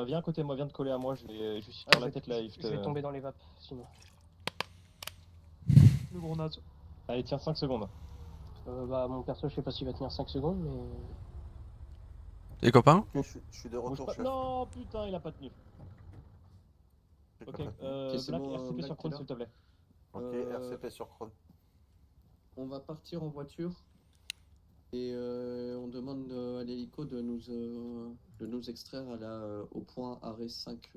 Viens à côté de moi, viens te coller à moi, je vais suturer la tête là et Je vais tomber dans les vapes sinon. Le gros naze. Allez, tiens 5 secondes. Bah mon perso je sais pas s'il va tenir 5 secondes mais. Les copains? Ok, je suis de retour, chef. Non putain, il a pas tenu. Ok, c'est Black, bon, RCP Black, sur Krone t'es s'il te plaît. Ok, RCP sur Chrome. On va partir en voiture et on demande à l'hélico de nous extraire au point arrêt 5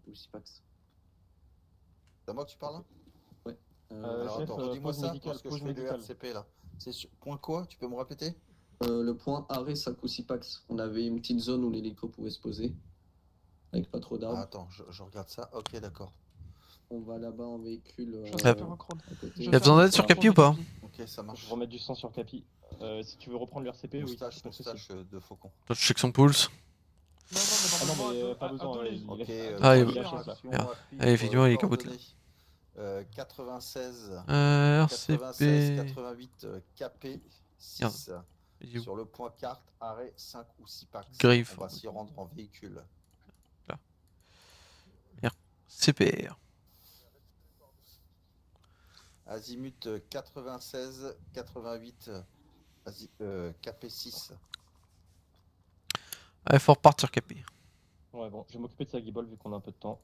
ou 6 pax. C'est à moi que tu parles là? Ouais. Alors chef, attends, redis-moi pause ça médicale, parce que pause je fais du médicale. RCP là. C'est sur point quoi? Tu peux me répéter? Le point arrêt 5 ou 6 pax. On avait une petite zone où l'hélico pouvait se poser. Avec pas trop d'arbres. Ah, attends, je regarde ça. Ok, d'accord. On va là-bas en véhicule. Y'a besoin d'aide sur Capi ou pas? Ok, ça marche. Je vais remettre du sang sur Capi. Si tu veux reprendre le RCP, oui. Moustache de faucon. Toi, tu check son pulse. Ah non, mais pas besoin. Ok, Ah, il il- lâche là. Merde. Ah, effectivement, il est capoté là. 96, RCP. 96, 88, KP 6. Merde. Il est où? Sur le point carte, arrêt 5 ou 6 pax. Griffe. On va s'y rendre en véhicule. Là. Merde. CPR. Azimut 96, 88, KP 6. Allez, faut repartir Capi. Ouais, bon, je vais m'occuper de sa guibole vu qu'on a un peu de temps.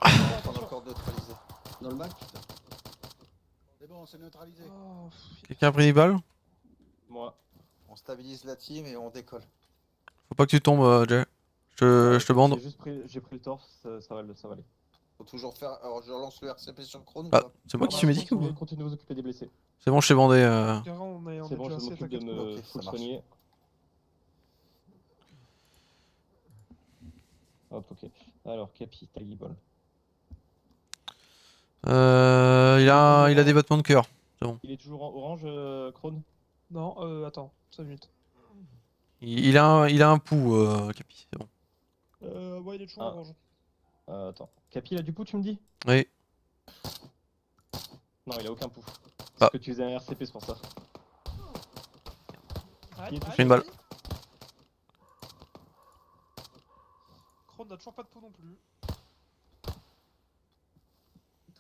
On est en train encore de neutraliser. Dans le bac. C'est bon, c'est neutralisé. Quelqu'un a pris des balles? Moi. On stabilise la team et on décolle. Faut pas que tu tombes, Jay. Je te bande. J'ai pris le torse, ça va aller. Faut toujours faire. Alors je relance le RCP sur Chrome ou Ah, pas? c'est moi qui suis médic ou? Continuez de vous occuper des blessés. C'est bon, je t'ai bandé. C'est bon, je m'occupe de me full soigner. Hop, ok. Alors, Capi, ta guibole. Il a des battements de cœur. C'est bon. Il est toujours en orange, Krone? Non, attends, 5 minutes. Il a un pouls, Capi, c'est bon. Ouais, il est toujours orange. Attends. Capi, il a du pouls, tu me dis? Oui. Non, il a aucun pouls. Ah. Parce que tu faisais un RCP, c'est pour ça. Arrête, J'ai une balle. Krone n'a toujours pas de peau non plus.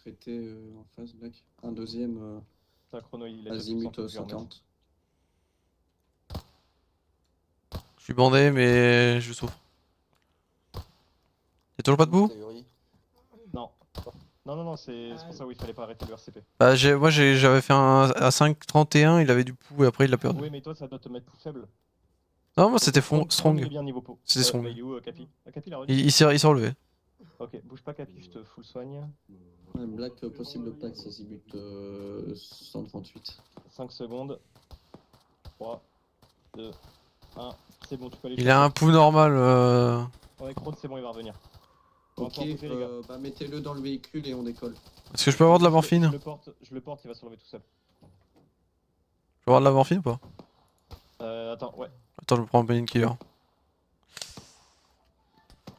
Traité en face, Black. Un deuxième. Chrono, il a Azimut 2% 140. Je suis bandé, mais je souffre. Y'a toujours pas de bout? Non. Non, c'est pour ça où il fallait pas arrêter le RCP. Bah, moi j'avais fait un à 5,31, il avait du pouls et après il l'a perdu. Oui, mais toi, ça doit te mettre plus faible. Non, moi c'était Il est strong. bien niveau peau. C'était strong. Il est où, Capi? Capi, il a Il s'est relevé. Ok, bouge pas, Capi, je te full soigne. Black, possible Pax Azimut 138. 5 secondes. 3, 2, 1. C'est bon, tu peux aller. Il a un pouls normal. Ouais, Krone, c'est bon, il va revenir. Ok, bah mettez-le dans le véhicule et on décolle. Est-ce que je peux avoir de la morphine? Je le porte, il va se relever tout seul. Je peux avoir de la morphine ou pas? Attends, ouais. Attends, je me prends un painkiller.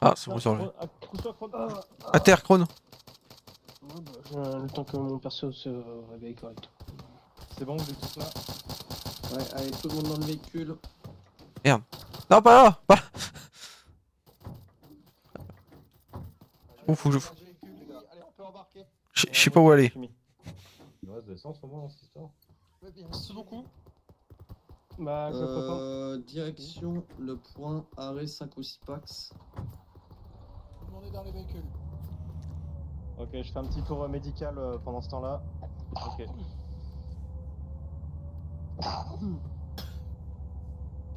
Ah, c'est bon, il s'est relevé. À terre, Krone. Le temps que mon perso se réveille correctement. C'est bon, vous êtes tous là? Ouais, allez, tout le monde dans le véhicule. Merde. Non, pas là, pas. Ouf, je sais pas où aller. Il reste de l'essence au moins dans cette histoire. C'est beaucoup. Bah, je crois pas. Direction, le point, arrêt 5 ou 6 Pax. Tout le monde est dans les véhicules. Ok, je fais un petit tour médical pendant ce temps-là. Ok.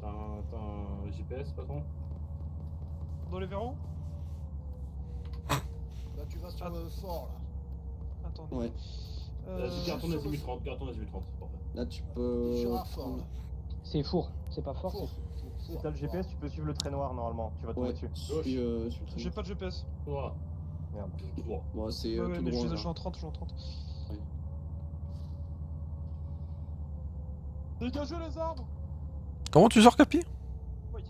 T'as un GPS, patron? Dans les verrous? Là, tu vas sur le fort, là. Attends. Ouais. Carton Azimut 30, carton Azimut 30, parfait. Là, tu peux. Sur un fort, là. C'est four, c'est pas fort. Si t'as le GPS, tu peux suivre le trait noir normalement. Tu vas tomber dessus. J'ai pas de GPS. Droit. Merde. Droit. Bon, c'est Ouais, tout mais droit. je suis en 30, je suis en 30. Dégagez les arbres! Comment tu sors, Capi? Oui.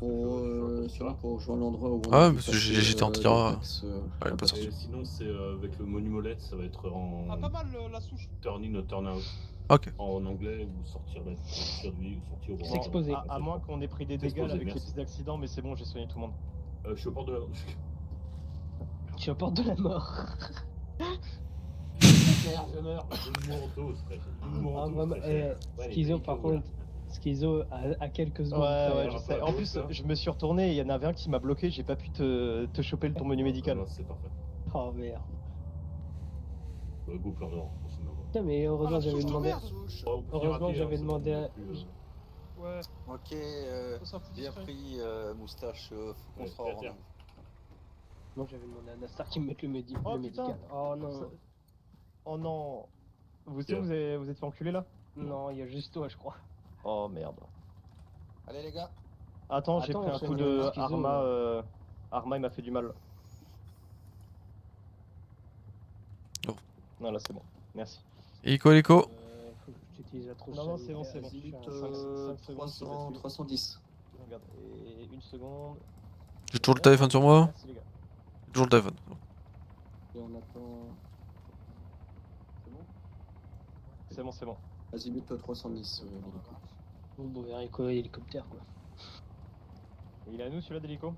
Pour rejoindre l'endroit où on Ah, a parce que passé, j'étais en tir. Pax, Ouais, pas sorti. Et sinon, c'est avec le monumolette, ça va être en. Ah, pas mal la souche. Turn in ou turn out. Ok. En anglais, ou sortir du sortir au bord. S'exposer. À moins qu'on ait pris des dégâts S'exposer, avec les merci. petits accidents, mais c'est bon, j'ai soigné tout le monde. Je suis au port de la. Tu suis au port de la mort. Je meurs. Une mortos, frère. Une Ah, mortos, vraiment, frère. Ouais, les Schizo, véhicules, par voilà. contre, Schizo à quelques secondes. Ouais, je sais. En plus, je me suis retourné et il y en avait un qui m'a bloqué, j'ai pas pu te choper le ton menu médical. C'est parfait. Oh merde. Go plein d'or. Putain, mais heureusement la j'avais souche de demandé. merde. Heureusement j'avais demandé à. Ouais. Ok, Ça, un peu bien discret. pris, moustache, faut qu'on se rend. Moi j'avais demandé à Nastar qui me mette le médical. Oh putain. Oh non. Oh non. Vous savez, vous êtes fait enculer là? Non, il y a juste toi, je crois. Oh merde. Allez les gars. Attends, j'ai Attends, pris un c'est coup une de schizo, Arma. Arma, il m'a fait du mal. Oh. Non, là c'est bon. Merci. Éco. Faut que j'utilise la trousse. Non, non, c'est bon, c'est bon. Azimut, 5 secondes. 300, 310. Regarde, et une seconde. J'ai toujours le téléphone sur moi. Merci les gars. J'ai toujours le téléphone. Et on attend. C'est bon? C'est bon. Azimut 310. Bon, bah, hélicoptère quoi. Il est à nous celui-là d'hélico?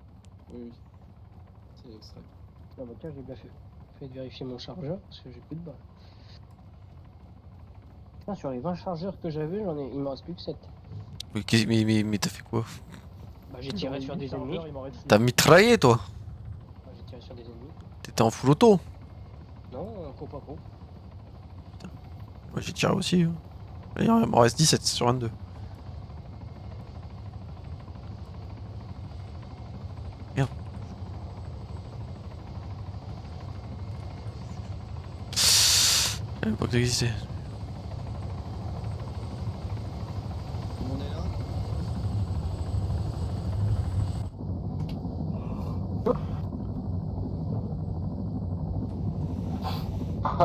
Oui. C'est extrait. Ah bah tiens, j'ai bien fait. Fait de vérifier mon chargeur parce que j'ai plus de balles. Putain, sur les 20 chargeurs que j'avais, il me reste plus que 7. Mais t'as fait quoi? Bah j'ai tiré sur des ennemis. T'as mitraillé, toi? Bah, j'ai tiré sur des ennemis. T'étais en full auto? Non, pas pro. Moi j'ai tiré aussi. Hein. Il m'en reste 17 sur 22. Merde. Je savais pas que ça existait. Tout le monde est là?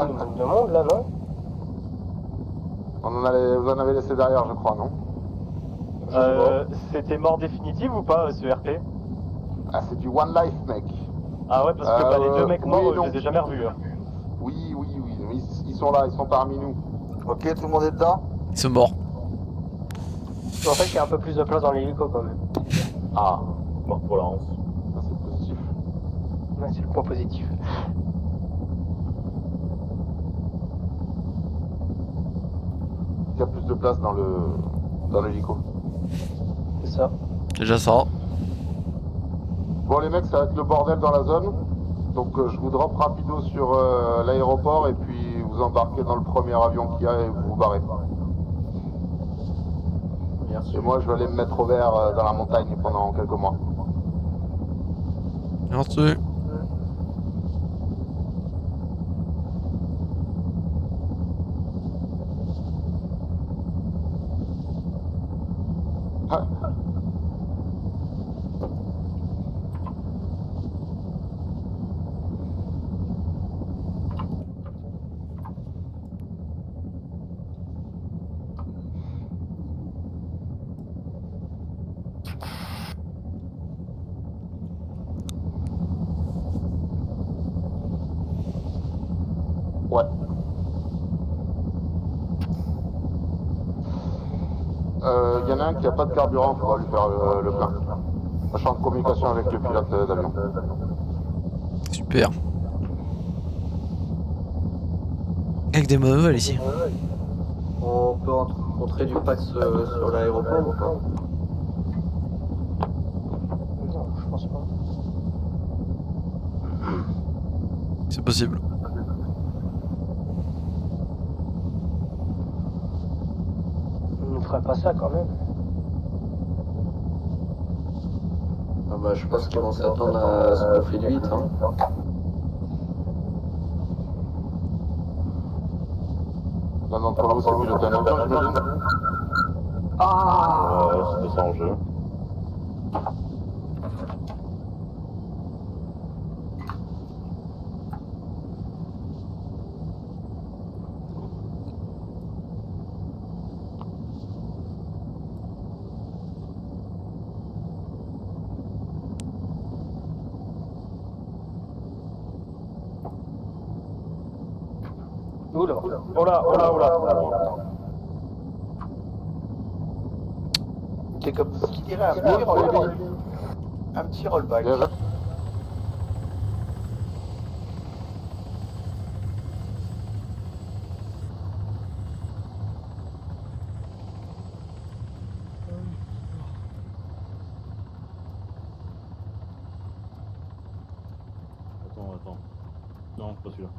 beaucoup de monde là, non? Vous en avez laissé derrière, je crois, non? C'était mort définitive ou pas ce RP? Ah, c'est du One Life, mec. Ah ouais, parce que les 2 mecs morts, oui, je non. les ai jamais revus. Hein. Oui, ils sont là, ils sont parmi nous. Ok, tout le monde est dedans? Ils sont morts. En fait, il y a un peu plus de place dans l'hélico quand même. Ah, mort pour Laurence. Ça, c'est positif. Ouais, c'est le point positif. Il y a plus de place dans l'hélico. C'est ça. Déjà ça. Bon les mecs, ça va être le bordel dans la zone. Donc je vous drop rapido sur l'aéroport et puis vous embarquez dans le premier avion qu'il y a et vous vous barrez. Et moi je vais aller me mettre au vert dans la montagne pendant quelques mois. Merci. Ouais. Y en a un qui a pas de carburant, il faudra lui faire le plein. Je suis en communication avec le pilote d'avion. Super. Avec des mauvais ici. On peut rencontrer du Pax sur l'aéroport ou pas? Non, je pense pas. C'est possible. On ne ferait pas ça quand même. Ah bah, je pense qu'ils vont s'attendre à ce qu'on fait du 8. Hein. L'un d'entre vous, c'est piloté un avion, j'imagine. C'était ça en jeu. Oula, oula, oula, oula. C'est comme qui dirait un petit rollback. Un petit rollback. Attends. Non, pas celui-là.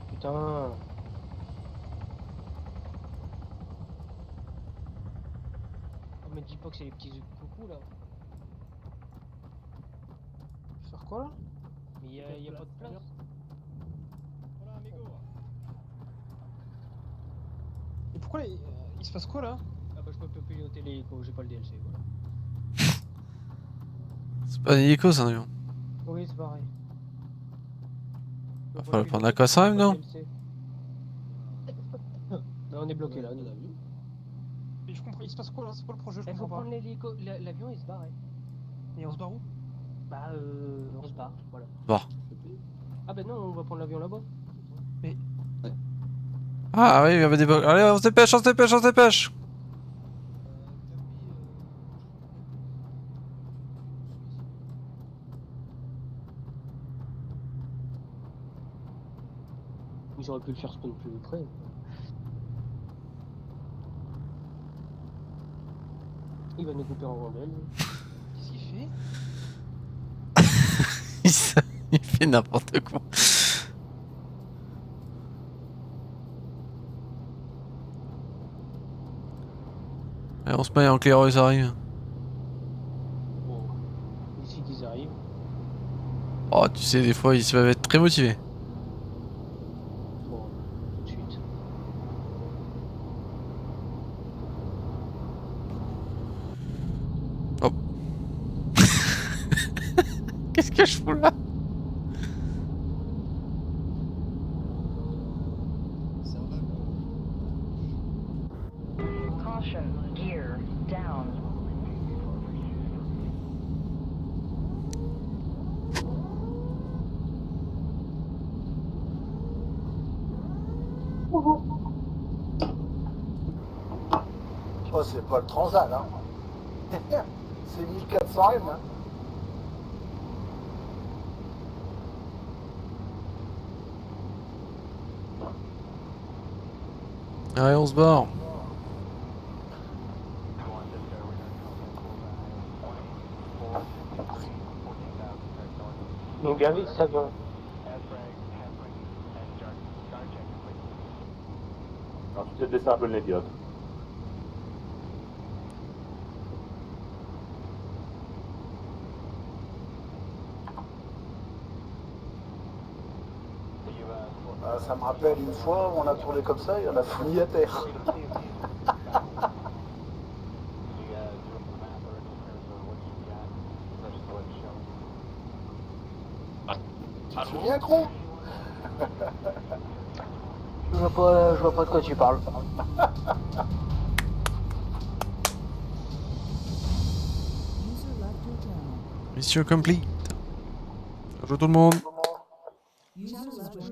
Putain. Oh, me dis pas que c'est les petits œufs de coucou là. Faire quoi là? Mais y a pas de place. Voilà, amigo. Et pourquoi il se passe quoi là? Ah bah je peux plus piloter l'hélico, j'ai pas le DLC, voilà. C'est pas un hélico, c'est un avion. Oui, c'est pareil. Faut le prendre à quoi ça même, non? Non, on est bloqué là. Mais je comprends, il se passe quoi là? C'est quoi le projet? Je Il faut comprends prendre pas. l'hélico, l'avion il se barre. Et on se barre où? Bah on se barre, voilà. Bon. Ah bah non, on va prendre l'avion là-bas. Mais... Ah oui, il y avait des bugs. Allez, on se dépêche, on se dépêche, on se dépêche. Ils auraient pu le faire spawn plus près. Il va nous couper en rondelles. Qu'est-ce qu'il fait? Il fait n'importe quoi. Allez, on se met en clair, ils arrivent. Bon, ici qu'ils arrivent. Oh, tu sais, des fois, ils peuvent être très motivés. Bon, tout de suite. Hop. Qu'est-ce que je fous là? Caution, gear down. Oh, c'est pas le Transal, hein. C'est 1400 M, hein. Allez, on se barre. Donc Gavi, ça va. Alors, tu te descends un peu le pilote. Ça me rappelle une fois où on a tourné comme ça et on a fouillé à terre. Tu te souviens, gros? Je vois pas de quoi tu parles. Mission complete. Bonjour tout le monde. User left your